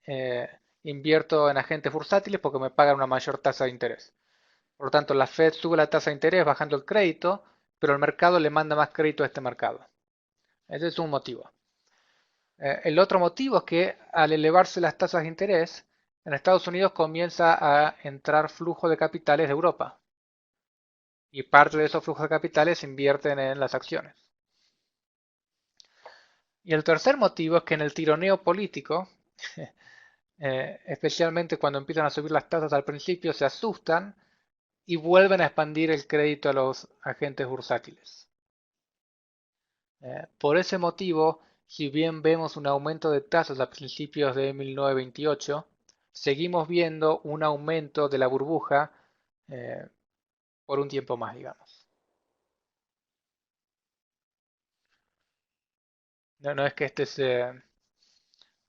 S2: eh, invierto en agentes bursátiles porque me pagan una mayor tasa de interés. Por lo tanto, la Fed sube la tasa de interés bajando el crédito, pero el mercado le manda más crédito a este mercado. Ese es un motivo. El otro motivo es que al elevarse las tasas de interés, en Estados Unidos comienza a entrar flujo de capitales de Europa. Y parte de esos flujos de capitales se invierten en las acciones. Y el tercer motivo es que en el tironeo político, especialmente cuando empiezan a subir las tasas al principio, se asustan y vuelven a expandir el crédito a los agentes bursátiles. Por ese motivo, si bien vemos un aumento de tasas a principios de 1928, seguimos viendo un aumento de la burbuja eh, por un tiempo más, digamos. No es que este sea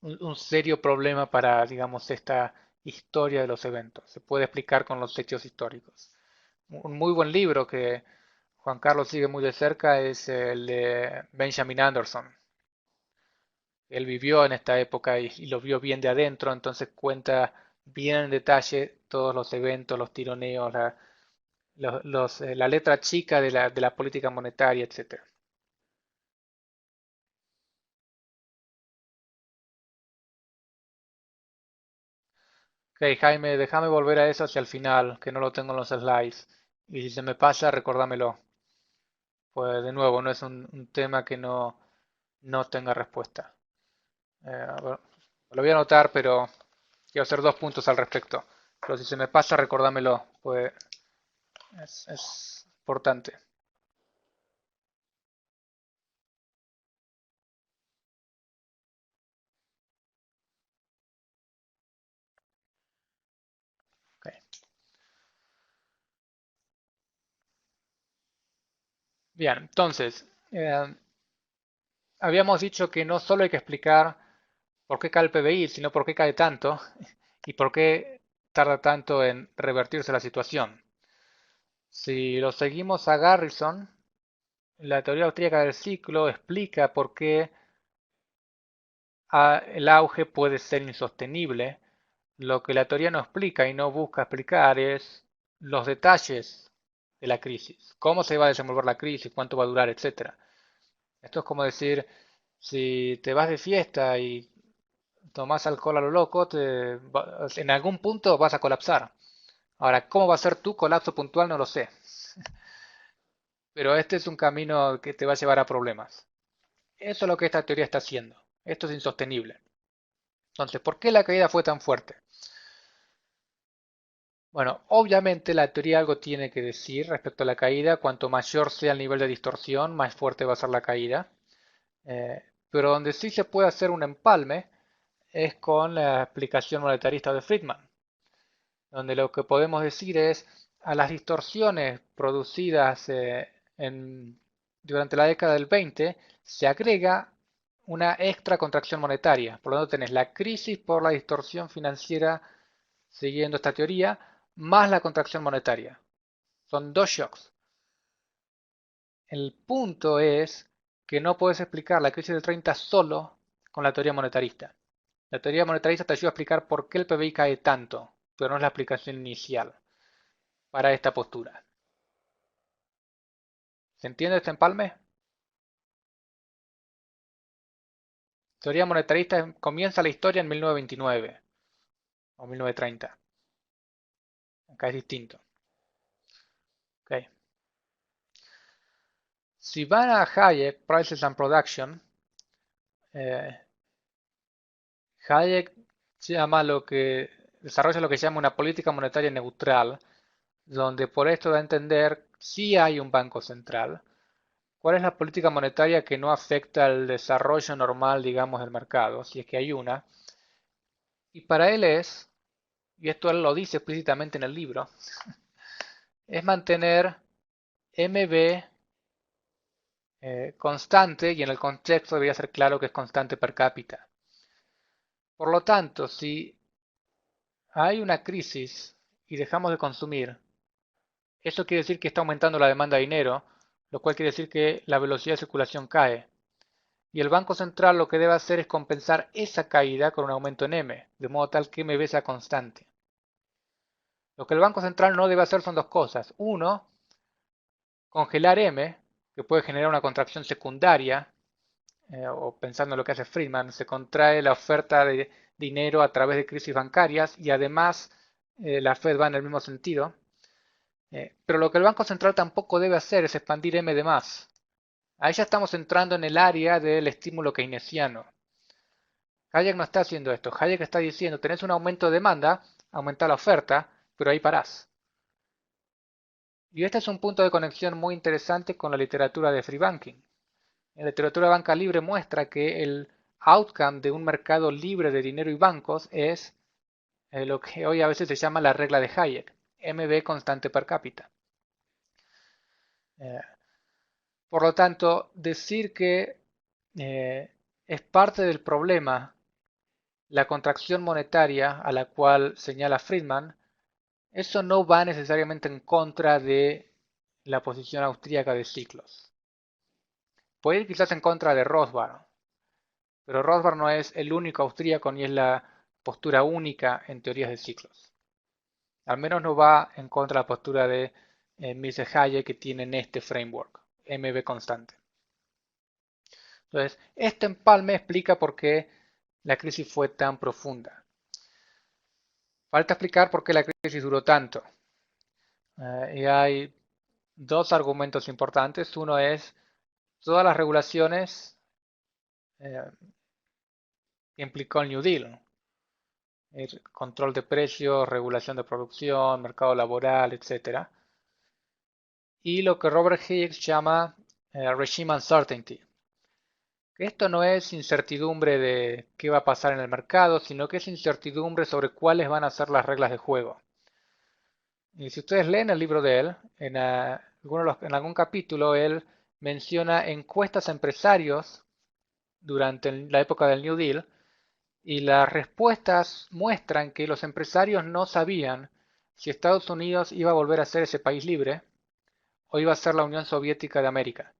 S2: un serio problema para, digamos, esta historia de los eventos. Se puede explicar con los hechos históricos. Un muy buen libro que Juan Carlos sigue muy de cerca es el de Benjamin Anderson. Él vivió en esta época y lo vio bien de adentro, entonces cuenta bien en detalle todos los eventos, los tironeos, la letra chica de la política monetaria, etcétera. Ok, Jaime, déjame volver a eso hacia el final, que no lo tengo en los slides. Y si se me pasa, recordámelo. Pues de nuevo, no es un tema que no tenga respuesta. A ver, lo voy a anotar, pero quiero hacer dos puntos al respecto. Pero si se me pasa, recordámelo, pues es importante. Ok. Bien, entonces, habíamos dicho que no solo hay que explicar por qué cae el PBI, sino por qué cae tanto y por qué tarda tanto en revertirse la situación. Si lo seguimos a Garrison, la teoría austríaca del ciclo explica por qué el auge puede ser insostenible. Lo que la teoría no explica y no busca explicar es los detalles de la crisis, cómo se va a desenvolver la crisis, cuánto va a durar, etc. Esto es como decir, si te vas de fiesta y tomas alcohol a lo loco, en algún punto vas a colapsar. Ahora, ¿cómo va a ser tu colapso puntual? No lo sé. Pero este es un camino que te va a llevar a problemas. Eso es lo que esta teoría está haciendo. Esto es insostenible. Entonces, ¿por qué la caída fue tan fuerte? Bueno, obviamente la teoría algo tiene que decir respecto a la caída. Cuanto mayor sea el nivel de distorsión, más fuerte va a ser la caída. Pero donde sí se puede hacer un empalme es con la explicación monetarista de Friedman, donde lo que podemos decir es a las distorsiones producidas durante la década del 20 se agrega una extra contracción monetaria. Por lo tanto, tenés la crisis por la distorsión financiera siguiendo esta teoría, más la contracción monetaria. Son dos shocks. El punto es que no puedes explicar la crisis del 30 solo con la teoría monetarista. La teoría monetarista te ayuda a explicar por qué el PBI cae tanto, pero no es la explicación inicial para esta postura. ¿Se entiende este empalme? Teoría monetarista comienza la historia en 1929 o 1930. Acá es distinto. Okay. Si van a Hayek, Prices and Production, Hayek desarrolla lo que se llama una política monetaria neutral, donde por esto da a entender si hay un banco central. ¿Cuál es la política monetaria que no afecta al desarrollo normal, digamos, del mercado? Si es que hay una. Y para él y esto él lo dice explícitamente en el libro, es mantener MB constante y en el contexto debería ser claro que es constante per cápita. Por lo tanto, si hay una crisis y dejamos de consumir, eso quiere decir que está aumentando la demanda de dinero, lo cual quiere decir que la velocidad de circulación cae. Y el Banco Central lo que debe hacer es compensar esa caída con un aumento en M, de modo tal que MB sea constante. Lo que el Banco Central no debe hacer son dos cosas. Uno, congelar M, que puede generar una contracción secundaria, o pensando en lo que hace Friedman, se contrae la oferta de dinero a través de crisis bancarias y además la Fed va en el mismo sentido. Pero lo que el Banco Central tampoco debe hacer es expandir M de más. Ahí ya estamos entrando en el área del estímulo keynesiano. Hayek no está haciendo esto. Hayek está diciendo, tenés un aumento de demanda, aumenta la oferta, pero ahí parás. Y este es un punto de conexión muy interesante con la literatura de free banking. La literatura de banca libre muestra que el outcome de un mercado libre de dinero y bancos es lo que hoy a veces se llama la regla de Hayek, MB constante per cápita. Por lo tanto, decir que es parte del problema la contracción monetaria a la cual señala Friedman, eso no va necesariamente en contra de la posición austríaca de ciclos. Puede ir quizás en contra de Rothbard, pero Rothbard no es el único austríaco ni es la postura única en teorías de ciclos. Al menos no va en contra de la postura de Mises Hayek que tiene en este framework, MB constante. Entonces, este empalme explica por qué la crisis fue tan profunda. Falta explicar por qué la crisis duró tanto. Y hay dos argumentos importantes. Uno es todas las regulaciones que implicó el New Deal. El control de precios, regulación de producción, mercado laboral, etc. Y lo que Robert Hicks llama regime uncertainty. Esto no es incertidumbre de qué va a pasar en el mercado, sino que es incertidumbre sobre cuáles van a ser las reglas de juego. Y si ustedes leen el libro de él, en algún capítulo él menciona encuestas a empresarios durante la época del New Deal Y las respuestas muestran que los empresarios no sabían si Estados Unidos iba a volver a ser ese país libre o iba a ser la Unión Soviética de América.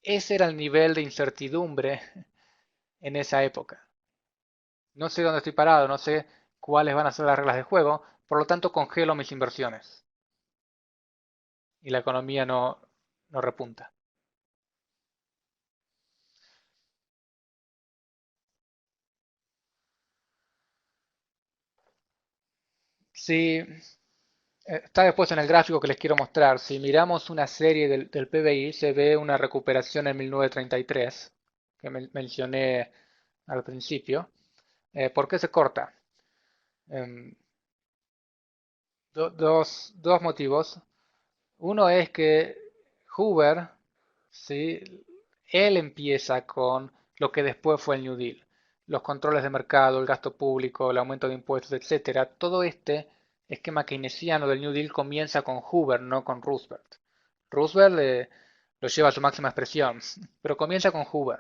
S2: Ese era el nivel de incertidumbre en esa época. No sé dónde estoy parado, no sé cuáles van a ser las reglas de juego, por lo tanto congelo mis inversiones y la economía no repunta. Si está después en el gráfico que les quiero mostrar, si miramos una serie del PBI, se ve una recuperación en 1933, que mencioné al principio. ¿Por qué se corta? Em, dos motivos. Uno es que Hoover, ¿sí? Él empieza con lo que después fue el New Deal. Los controles de mercado, el gasto público, el aumento de impuestos, etcétera. Todo este esquema keynesiano del New Deal comienza con Hoover, no con Roosevelt. Roosevelt lo lleva a su máxima expresión, pero comienza con Hoover.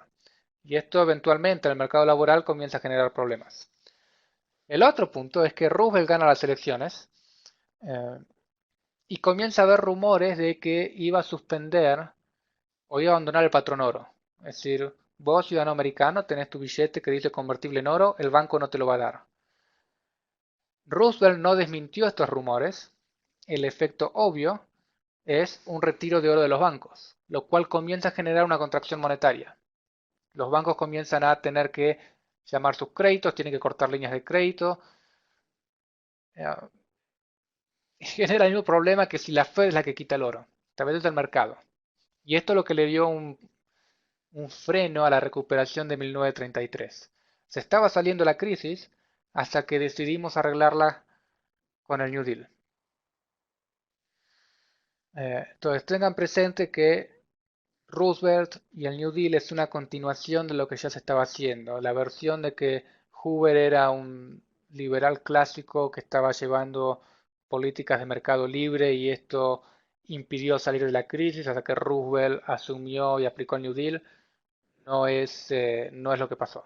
S2: Y esto eventualmente en el mercado laboral comienza a generar problemas. El otro punto es que Roosevelt gana las elecciones eh, y comienza a haber rumores de que iba a suspender o iba a abandonar el patrón oro. Es decir, vos, ciudadano americano, tenés tu billete que dice convertible en oro, el banco no te lo va a dar. Roosevelt no desmintió estos rumores. El efecto obvio es un retiro de oro de los bancos, lo cual comienza a generar una contracción monetaria. Los bancos comienzan a tener que llamar sus créditos, tienen que cortar líneas de crédito. Genera el mismo problema que si la Fed es la que quita el oro, a través del mercado. Y esto es lo que le dio un freno a la recuperación de 1933. Se estaba saliendo la crisis hasta que decidimos arreglarla con el New Deal. Entonces tengan presente que Roosevelt y el New Deal es una continuación de lo que ya se estaba haciendo. La versión de que Hoover era un liberal clásico que estaba llevando políticas de mercado libre y esto impidió salir de la crisis hasta que Roosevelt asumió y aplicó el New Deal, no es lo que pasó.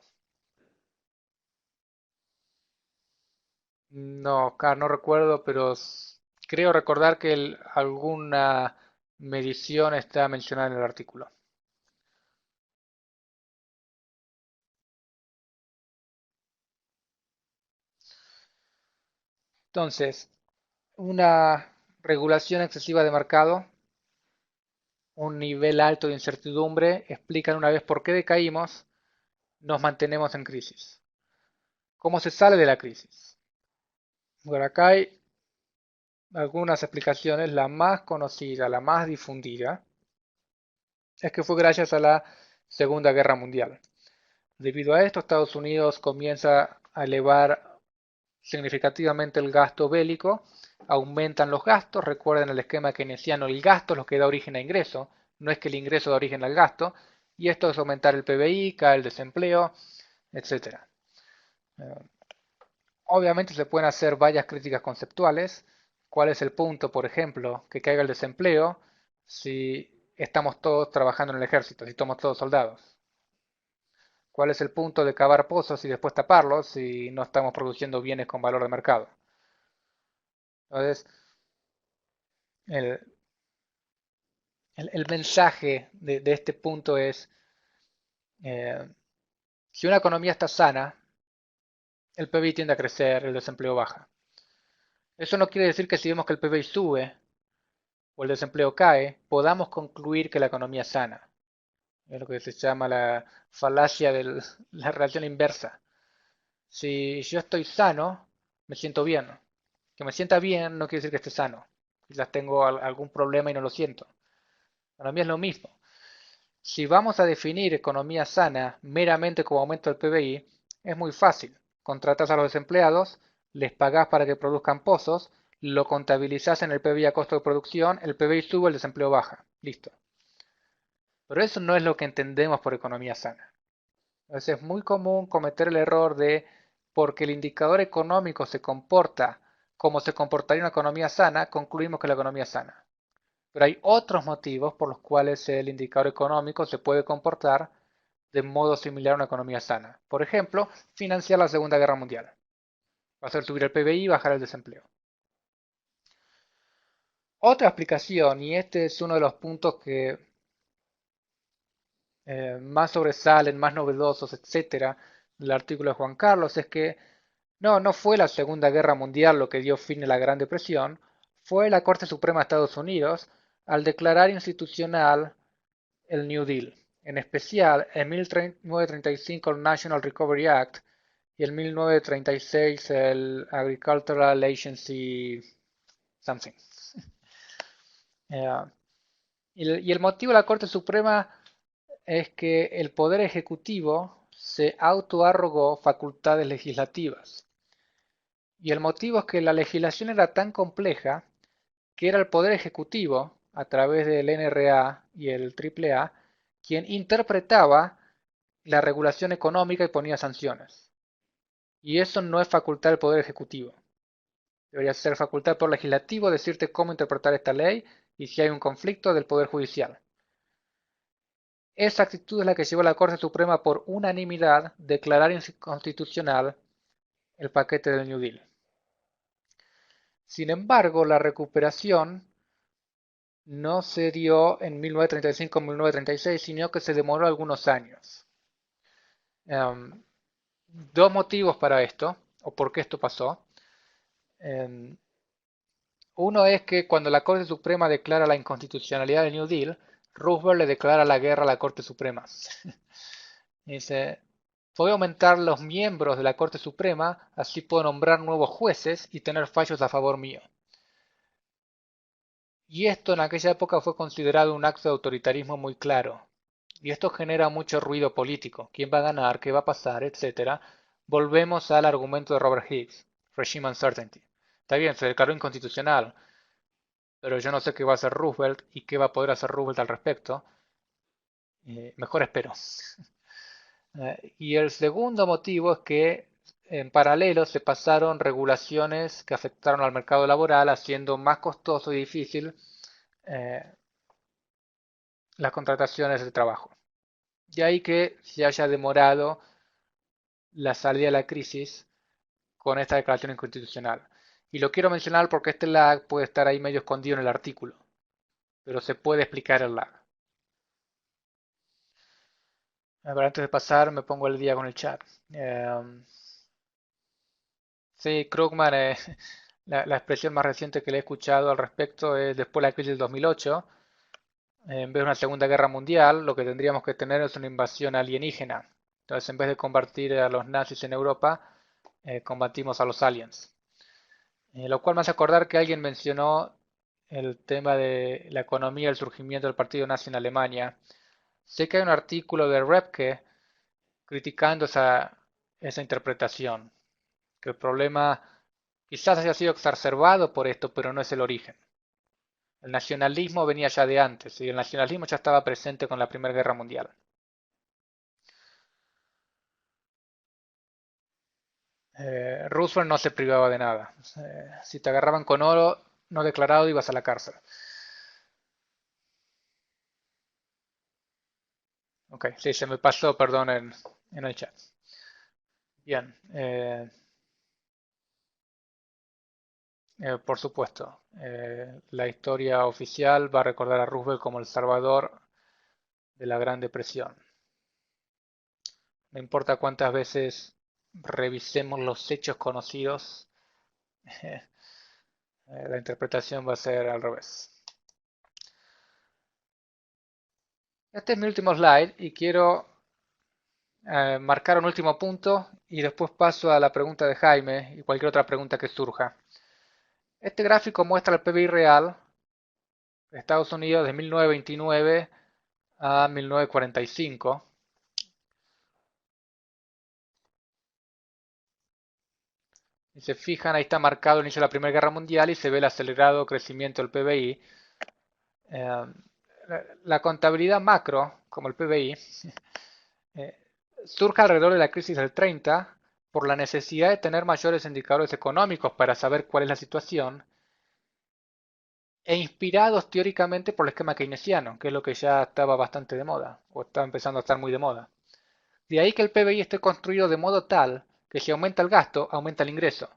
S2: No, Oscar, no recuerdo, pero creo recordar que alguna medición está mencionada en el artículo. Entonces, una regulación excesiva de mercado, un nivel alto de incertidumbre, explican una vez por qué decaímos, nos mantenemos en crisis. ¿Cómo se sale de la crisis? Bueno, acá hay algunas explicaciones. La más conocida, la más difundida, es que fue gracias a la Segunda Guerra Mundial. Debido a esto, Estados Unidos comienza a elevar significativamente el gasto bélico, aumentan los gastos, recuerden el esquema keynesiano, el gasto es lo que da origen a ingreso, no es que el ingreso da origen al gasto, y esto es aumentar el PBI, cae el desempleo, etc. Obviamente se pueden hacer varias críticas conceptuales. ¿Cuál es el punto, por ejemplo, que caiga el desempleo si estamos todos trabajando en el ejército, si somos todos soldados? ¿Cuál es el punto de cavar pozos y después taparlos si no estamos produciendo bienes con valor de mercado? Entonces, el, el mensaje de este punto es, eh, si una economía está sana, el PBI tiende a crecer, el desempleo baja. Eso no quiere decir que si vemos que el PBI sube o el desempleo cae, podamos concluir que la economía es sana. Es lo que se llama la falacia de la relación inversa. Si yo estoy sano, me siento bien. Que me sienta bien no quiere decir que esté sano. Quizás tengo algún problema y no lo siento. Para mí es lo mismo. Si vamos a definir economía sana meramente como aumento del PBI, es muy fácil. Contratas a los desempleados, les pagás para que produzcan pozos, lo contabilizás en el PBI a costo de producción, el PBI sube, el desempleo baja. Listo. Pero eso no es lo que entendemos por economía sana. Entonces es muy común cometer el error de, porque el indicador económico se comporta como se comportaría una economía sana, concluimos que la economía es sana. Pero hay otros motivos por los cuales el indicador económico se puede comportar de modo similar a una economía sana. Por ejemplo, financiar la Segunda Guerra Mundial. Hacer subir el PBI y bajar el desempleo. Otra explicación, y este es uno de los puntos que más sobresalen, más novedosos, etcétera, del artículo de Juan Carlos, es que no fue la Segunda Guerra Mundial lo que dio fin a la Gran Depresión, fue la Corte Suprema de Estados Unidos al declarar institucional el New Deal, en especial en 1935 el National Recovery Act y en 1936 el Agricultural Agency something. Eh, y el motivo de la Corte Suprema es que el Poder Ejecutivo se autoarrogó facultades legislativas. Y el motivo es que la legislación era tan compleja que era el Poder Ejecutivo, a través del NRA y el AAA, quien interpretaba la regulación económica y ponía sanciones. Y eso no es facultad del Poder Ejecutivo. Debería ser facultad del Poder Legislativo decirte cómo interpretar esta ley y si hay un conflicto del Poder Judicial. Esa actitud es la que llevó a la Corte Suprema por unanimidad declarar inconstitucional el paquete del New Deal. Sin embargo, la recuperación no se dio en 1935-1936, sino que se demoró algunos años. Dos motivos para esto, o por qué esto pasó. Uno es que cuando la Corte Suprema declara la inconstitucionalidad del New Deal, Roosevelt le declara la guerra a la Corte Suprema. Dice, voy a aumentar los miembros de la Corte Suprema, así puedo nombrar nuevos jueces y tener fallos a favor mío. Y esto en aquella época fue considerado un acto de autoritarismo muy claro. Y esto genera mucho ruido político. ¿Quién va a ganar? ¿Qué va a pasar? Etcétera. Volvemos al argumento de Robert Hicks, Regime Uncertainty. Está bien, se declaró inconstitucional, pero yo no sé qué va a hacer Roosevelt y qué va a poder hacer Roosevelt al respecto. Mejor espero. Y el segundo motivo es que en paralelo se pasaron regulaciones que afectaron al mercado laboral, haciendo más costoso y difícil las contrataciones de trabajo. De ahí que se haya demorado la salida de la crisis con esta declaración inconstitucional. Y lo quiero mencionar porque este lag puede estar ahí medio escondido en el artículo, pero se puede explicar el lag. Pero antes de pasar me pongo al día con el chat. Sí, Krugman, la expresión más reciente que le he escuchado al respecto es después de la crisis del 2008. En vez de una Segunda Guerra Mundial, lo que tendríamos que tener es una invasión alienígena. Entonces, en vez de combatir a los nazis en Europa, combatimos a los aliens. Lo cual me hace acordar que alguien mencionó el tema de la economía y el surgimiento del partido nazi en Alemania. Sé que hay un artículo de Repke criticando esa interpretación, que el problema quizás haya sido exacerbado por esto, pero no es el origen. El nacionalismo venía ya de antes, y el nacionalismo ya estaba presente con la Primera Guerra Mundial. Roosevelt no se privaba de nada. Si te agarraban con oro no declarado, ibas a la cárcel. Ok, sí, se me pasó, perdón, en el chat. Bien. Por supuesto, la historia oficial va a recordar a Roosevelt como el salvador de la Gran Depresión. No importa cuántas veces revisemos los hechos conocidos, la interpretación va a ser al revés. Este es mi último slide y quiero marcar un último punto y después paso a la pregunta de Jaime y cualquier otra pregunta que surja. Este gráfico muestra el PBI real de Estados Unidos de 1929 a 1945. Si se fijan, ahí está marcado el inicio de la Primera Guerra Mundial y se ve el acelerado crecimiento del PBI. La contabilidad macro, como el PBI, surge alrededor de la crisis del 30 por la necesidad de tener mayores indicadores económicos para saber cuál es la situación e inspirados teóricamente por el esquema keynesiano, que es lo que ya estaba bastante de moda, o estaba empezando a estar muy de moda. De ahí que el PBI esté construido de modo tal que si aumenta el gasto, aumenta el ingreso.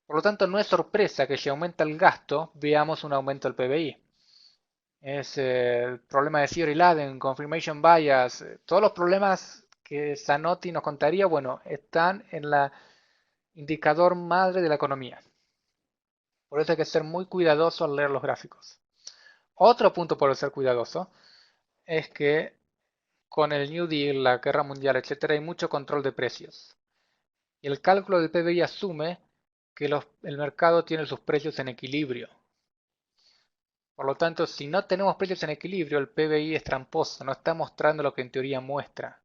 S2: Por lo tanto, no es sorpresa que si aumenta el gasto, veamos un aumento del PBI. Es el problema de Theory Laden, Confirmation Bias, todos los problemas que Zanotti nos contaría, bueno, están en la indicador madre de la economía. Por eso hay que ser muy cuidadoso al leer los gráficos. Otro punto por ser cuidadoso es que con el New Deal, la guerra mundial, etcétera, hay mucho control de precios. Y el cálculo del PBI asume que el mercado tiene sus precios en equilibrio. Por lo tanto, si no tenemos precios en equilibrio, el PBI es tramposo, no está mostrando lo que en teoría muestra.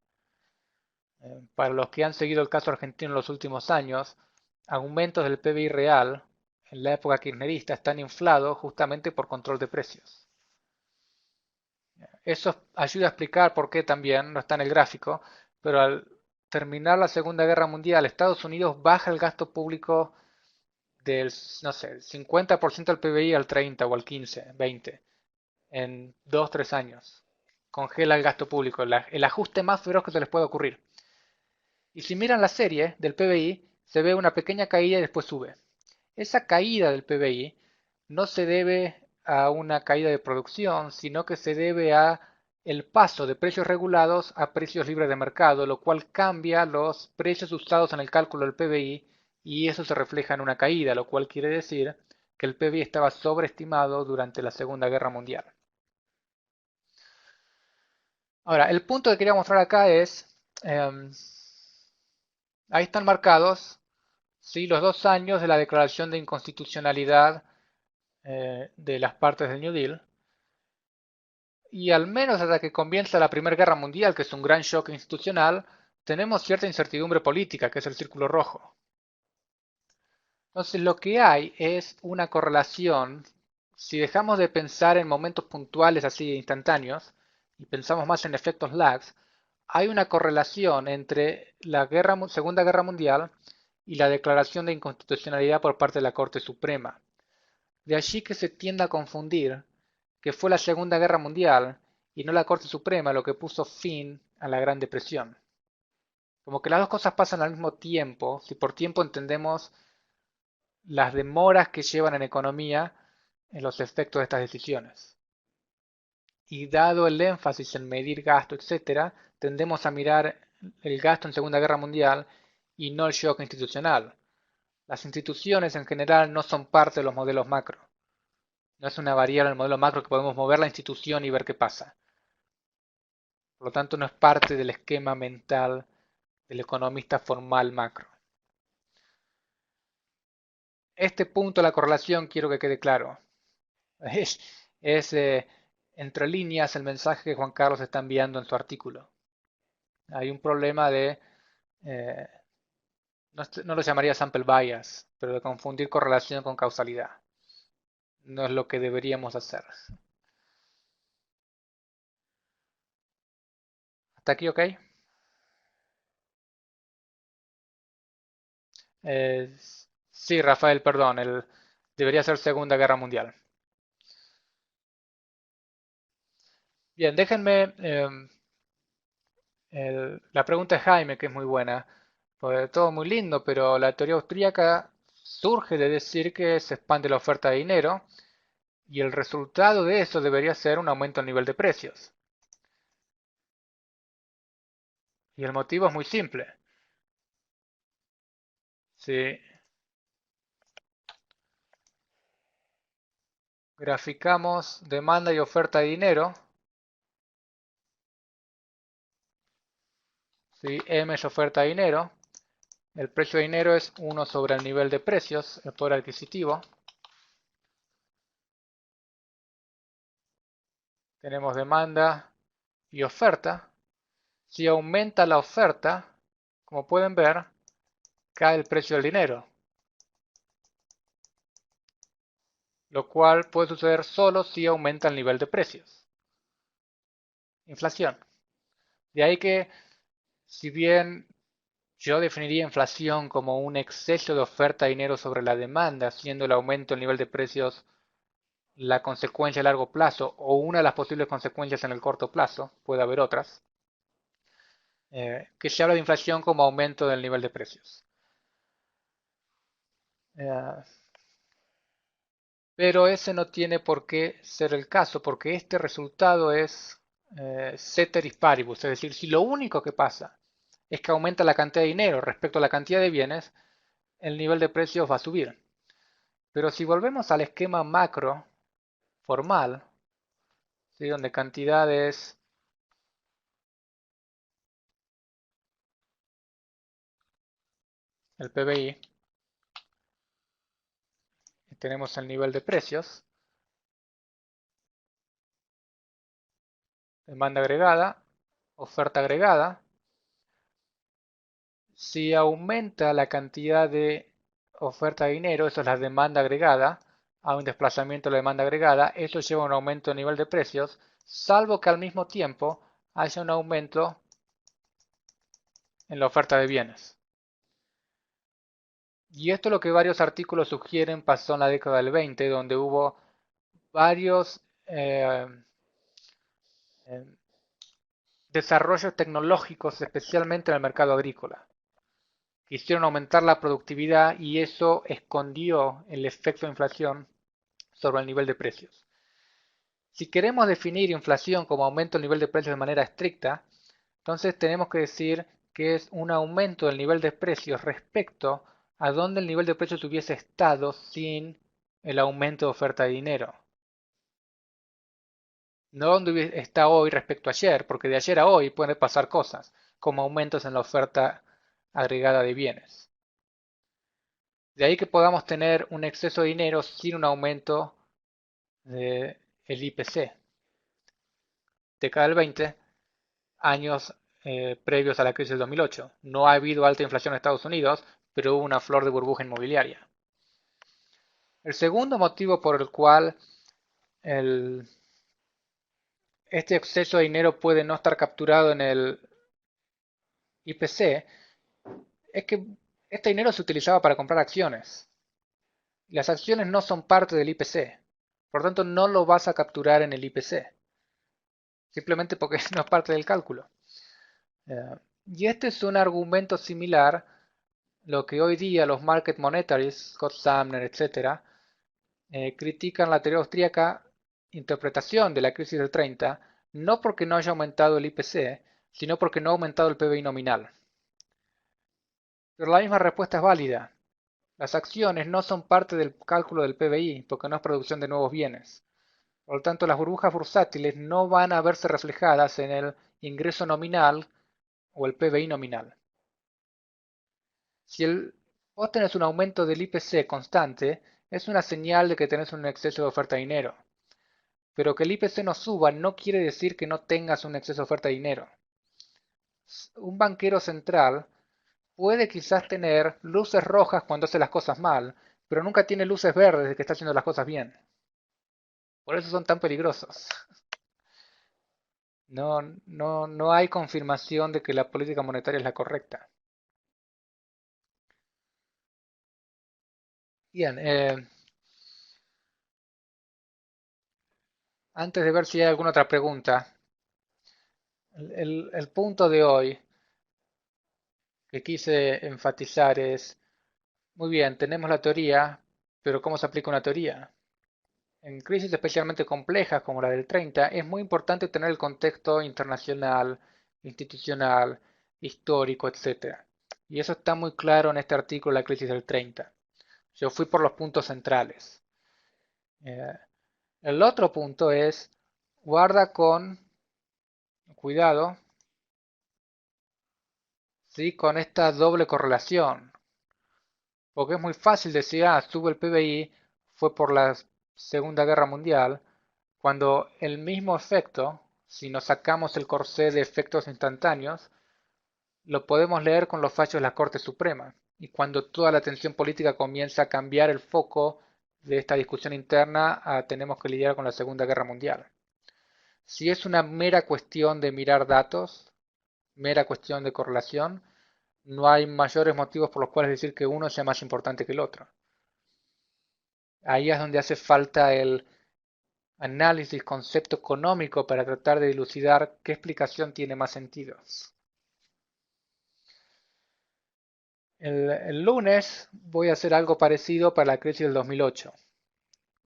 S2: Para los que han seguido el caso argentino en los últimos años, aumentos del PBI real en la época kirchnerista están inflados justamente por control de precios. Eso ayuda a explicar por qué también, no está en el gráfico, pero al terminar la Segunda Guerra Mundial, Estados Unidos baja el gasto público del, no sé, 50% del PBI al 30 o al 15, 20, en 2-3 años. Congela el gasto público, el ajuste más feroz que se les puede ocurrir. Y si miran la serie del PBI, se ve una pequeña caída y después sube. Esa caída del PBI no se debe a una caída de producción, sino que se debe a el paso de precios regulados a precios libres de mercado, lo cual cambia los precios usados en el cálculo del PBI y eso se refleja en una caída, lo cual quiere decir que el PBI estaba sobreestimado durante la Segunda Guerra Mundial. Ahora, el punto que quería mostrar acá es, ahí están marcados, ¿sí?, los 2 años de la declaración de inconstitucionalidad de las partes del New Deal. Y al menos hasta que comienza la Primera Guerra Mundial, que es un gran shock institucional, tenemos cierta incertidumbre política, que es el círculo rojo. Entonces lo que hay es una correlación, si dejamos de pensar en momentos puntuales así instantáneos, y pensamos más en efectos lags, hay una correlación entre la Segunda Guerra Mundial y la declaración de inconstitucionalidad por parte de la Corte Suprema. De allí que se tiende a confundir que fue la Segunda Guerra Mundial y no la Corte Suprema lo que puso fin a la Gran Depresión. Como que las dos cosas pasan al mismo tiempo, si por tiempo entendemos las demoras que llevan en economía en los efectos de estas decisiones. Y dado el énfasis en medir gasto, etc., tendemos a mirar el gasto en Segunda Guerra Mundial y no el shock institucional. Las instituciones en general no son parte de los modelos macro. No es una variable en el modelo macro que podemos mover la institución y ver qué pasa. Por lo tanto, no es parte del esquema mental del economista formal macro. Este punto de la correlación quiero que quede claro. Es entre líneas el mensaje que Juan Carlos está enviando en su artículo. Hay un problema de, no lo llamaría sample bias, pero de confundir correlación con causalidad. No es lo que deberíamos hacer. ¿Hasta aquí ok? Sí, Rafael, perdón, debería ser Segunda Guerra Mundial. Bien, déjenme la pregunta de Jaime, que es muy buena. Pues todo muy lindo, pero la teoría austríaca surge de decir que se expande la oferta de dinero y el resultado de eso debería ser un aumento del nivel de precios. Y el motivo es muy simple. Si graficamos demanda y oferta de dinero, si M es oferta de dinero, el precio de dinero es 1 sobre el nivel de precios, el poder adquisitivo. Tenemos demanda y oferta. Si aumenta la oferta, como pueden ver, cae el precio del dinero, lo cual puede suceder solo si aumenta el nivel de precios. Inflación. De ahí que, si bien yo definiría inflación como un exceso de oferta de dinero sobre la demanda, siendo el aumento del nivel de precios la consecuencia a largo plazo o una de las posibles consecuencias en el corto plazo, puede haber otras. que se habla de inflación como aumento del nivel de precios. Pero ese no tiene por qué ser el caso, porque este resultado es ceteris paribus, es decir, si lo único que pasa es que aumenta la cantidad de dinero respecto a la cantidad de bienes, el nivel de precios va a subir. Pero si volvemos al esquema macro formal, ¿sí? Donde cantidad es el PBI, y tenemos el nivel de precios, demanda agregada, oferta agregada. Si aumenta la cantidad de oferta de dinero, eso es la demanda agregada, a un desplazamiento de la demanda agregada, eso lleva a un aumento de nivel de precios, salvo que al mismo tiempo haya un aumento en la oferta de bienes. Y esto es lo que varios artículos sugieren pasó en la década del 20, donde hubo varios eh, desarrollos tecnológicos, especialmente en el mercado agrícola. Quisieron aumentar la productividad y eso escondió el efecto de inflación sobre el nivel de precios. Si queremos definir inflación como aumento del nivel de precios de manera estricta, entonces tenemos que decir que es un aumento del nivel de precios respecto a donde el nivel de precios hubiese estado sin el aumento de oferta de dinero. No donde está hoy respecto a ayer, porque de ayer a hoy pueden pasar cosas, como aumentos en la oferta agregada de bienes. De ahí que podamos tener un exceso de dinero sin un aumento del IPC. Década del 20, años previos a la crisis del 2008. No ha habido alta inflación en Estados Unidos, pero hubo una flor de burbuja inmobiliaria. El segundo motivo por el cual este exceso de dinero puede no estar capturado en el IPC es que este dinero se utilizaba para comprar acciones. Las acciones no son parte del IPC, por lo tanto no lo vas a capturar en el IPC, simplemente porque no es parte del cálculo. Y este es un argumento similar, lo que hoy día los market monetaries, Scott Sumner, etc., critican la teoría austríaca interpretación de la crisis del 30, no porque no haya aumentado el IPC, sino porque no ha aumentado el PBI nominal. Pero la misma respuesta es válida. Las acciones no son parte del cálculo del PBI porque no es producción de nuevos bienes. Por lo tanto, las burbujas bursátiles no van a verse reflejadas en el ingreso nominal o el PBI nominal. Si vos tenés un aumento del IPC constante, es una señal de que tenés un exceso de oferta de dinero. Pero que el IPC no suba no quiere decir que no tengas un exceso de oferta de dinero. Un banquero central puede quizás tener luces rojas cuando hace las cosas mal, pero nunca tiene luces verdes de que está haciendo las cosas bien. Por eso son tan peligrosos. No hay confirmación de que la política monetaria es la correcta. Bien, antes de ver si hay alguna otra pregunta, el punto de hoy que quise enfatizar es, muy bien, tenemos la teoría, pero ¿cómo se aplica una teoría? En crisis especialmente complejas como la del 30, es muy importante tener el contexto internacional, institucional, histórico, etc. Y eso está muy claro en este artículo, La crisis del 30. Yo fui por los puntos centrales. Eh, el otro punto es, guarda con cuidado, ¿sí? Con esta doble correlación. Porque es muy fácil decir, sube el PBI, fue por la Segunda Guerra Mundial, cuando el mismo efecto, si nos sacamos el corsé de efectos instantáneos, lo podemos leer con los fallos de la Corte Suprema. Y cuando toda la atención política comienza a cambiar el foco de esta discusión interna, tenemos que lidiar con la Segunda Guerra Mundial. Si es una mera cuestión de mirar datos, mera cuestión de correlación, no hay mayores motivos por los cuales decir que uno sea más importante que el otro. Ahí es donde hace falta el análisis, concepto económico para tratar de dilucidar qué explicación tiene más sentido. El lunes voy a hacer algo parecido para la crisis del 2008.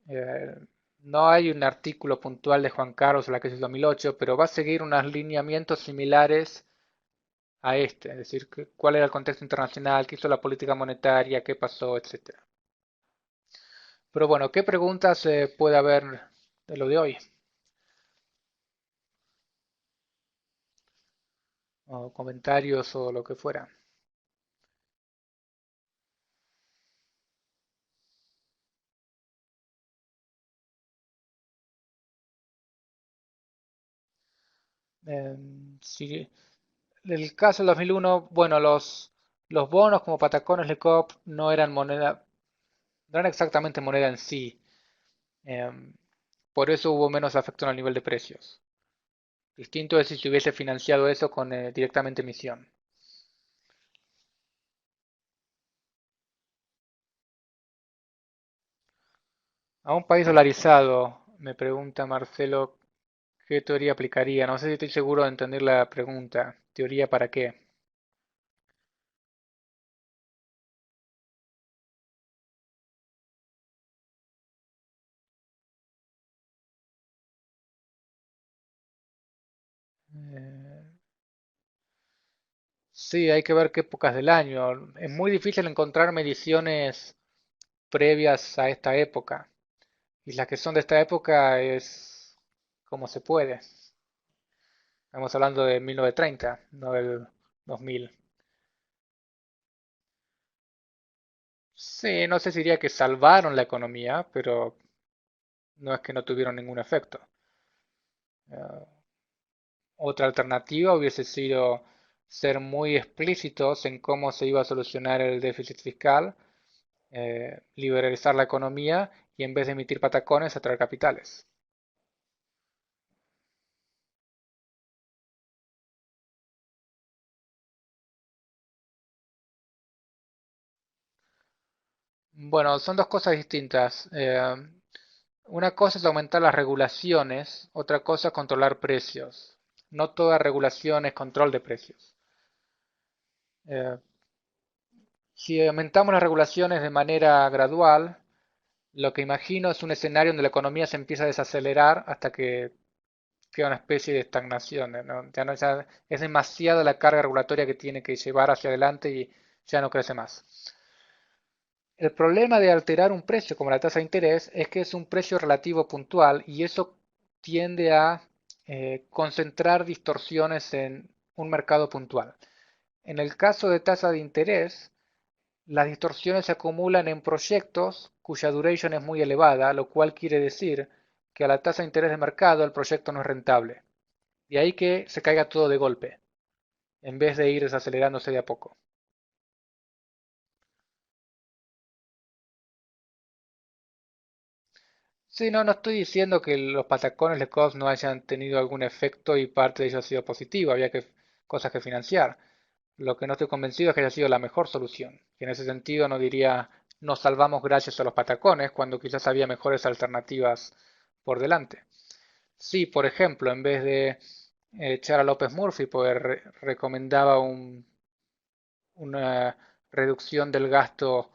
S2: Eh, no hay un artículo puntual de Juan Carlos sobre la crisis del 2008, pero va a seguir unos lineamientos similares a este, es decir, cuál era el contexto internacional, qué hizo la política monetaria, qué pasó, etcétera. Pero bueno, ¿qué preguntas puede haber de lo de hoy? O comentarios o lo que fuera. Si el caso del 2001, bueno, los bonos como Patacones Lecop no eran moneda, no eran exactamente moneda en sí. Em, por eso hubo menos afecto en el nivel de precios. Distinto es si se hubiese financiado eso con directamente emisión. A un país dolarizado, me pregunta Marcelo, ¿qué teoría aplicaría? No sé si estoy seguro de entender la pregunta. ¿Teoría para qué? Eh, sí, hay que ver qué épocas del año. Es muy difícil encontrar mediciones previas a esta época. Y las que son de esta época es como se puede. Estamos hablando de 1930, no del 2000. Sí, no sé si diría que salvaron la economía, pero no es que no tuvieron ningún efecto. Eh, Otra alternativa hubiese sido ser muy explícitos en cómo se iba a solucionar el déficit fiscal, liberalizar la economía y en vez de emitir patacones, atraer capitales. Bueno, son dos cosas distintas. Una cosa es aumentar las regulaciones, otra cosa es controlar precios. No toda regulación es control de precios. Eh, si aumentamos las regulaciones de manera gradual, lo que imagino es un escenario donde la economía se empieza a desacelerar hasta que queda una especie de estagnación, ¿no? Ya es demasiada la carga regulatoria que tiene que llevar hacia adelante y ya no crece más. El problema de alterar un precio como la tasa de interés es que es un precio relativo puntual y eso tiende a concentrar distorsiones en un mercado puntual. En el caso de tasa de interés, las distorsiones se acumulan en proyectos cuya duration es muy elevada, lo cual quiere decir que a la tasa de interés de mercado el proyecto no es rentable. De ahí que se caiga todo de golpe, en vez de ir desacelerándose de a poco. Sí, no, no estoy diciendo que los patacones Lacoste no hayan tenido algún efecto y parte de ello ha sido positivo, había cosas que financiar. Lo que no estoy convencido es que haya sido la mejor solución. Y en ese sentido no diría nos salvamos gracias a los patacones cuando quizás había mejores alternativas por delante. Sí, por ejemplo, en vez de echar a López Murphy, pues recomendaba una reducción del gasto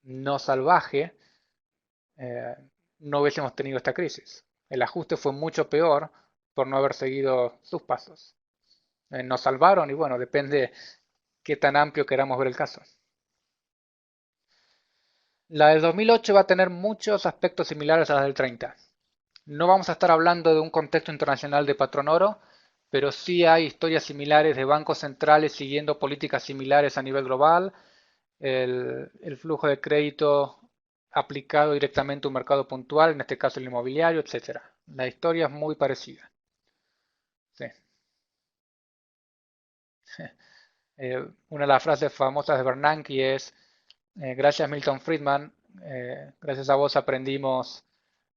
S2: no salvaje, eh, no hubiésemos tenido esta crisis. El ajuste fue mucho peor por no haber seguido sus pasos. Nos salvaron y bueno, depende qué tan amplio queramos ver el caso. La del 2008 va a tener muchos aspectos similares a la del 30. No vamos a estar hablando de un contexto internacional de patrón oro, pero sí hay historias similares de bancos centrales siguiendo políticas similares a nivel global, el flujo de crédito aplicado directamente a un mercado puntual, en este caso el inmobiliario, etcétera. La historia es muy parecida. Sí. Una de las frases famosas de Bernanke es, gracias Milton Friedman, gracias a vos aprendimos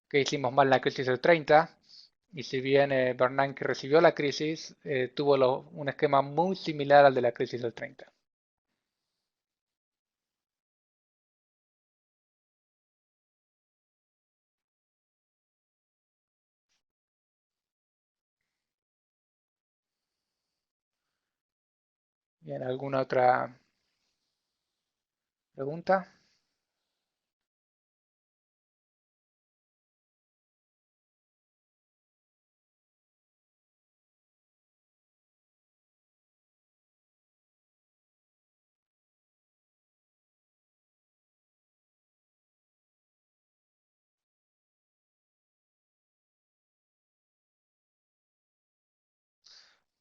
S2: que hicimos mal en la crisis del 30, y si bien Bernanke recibió la crisis, tuvo un esquema muy similar al de la crisis del 30. Bien, ¿alguna otra? ¿Pregunta?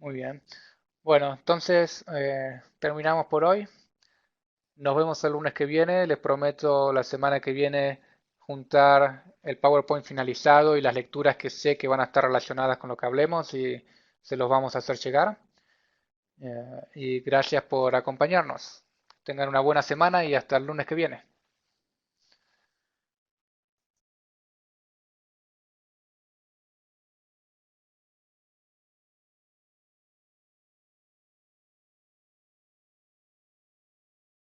S2: Muy bien. Bueno, entonces terminamos por hoy. Nos vemos el lunes que viene. Les prometo la semana que viene juntar el PowerPoint finalizado y las lecturas que sé que van a estar relacionadas con lo que hablemos y se los vamos a hacer llegar. Y gracias por acompañarnos. Tengan una buena semana y hasta el lunes que viene.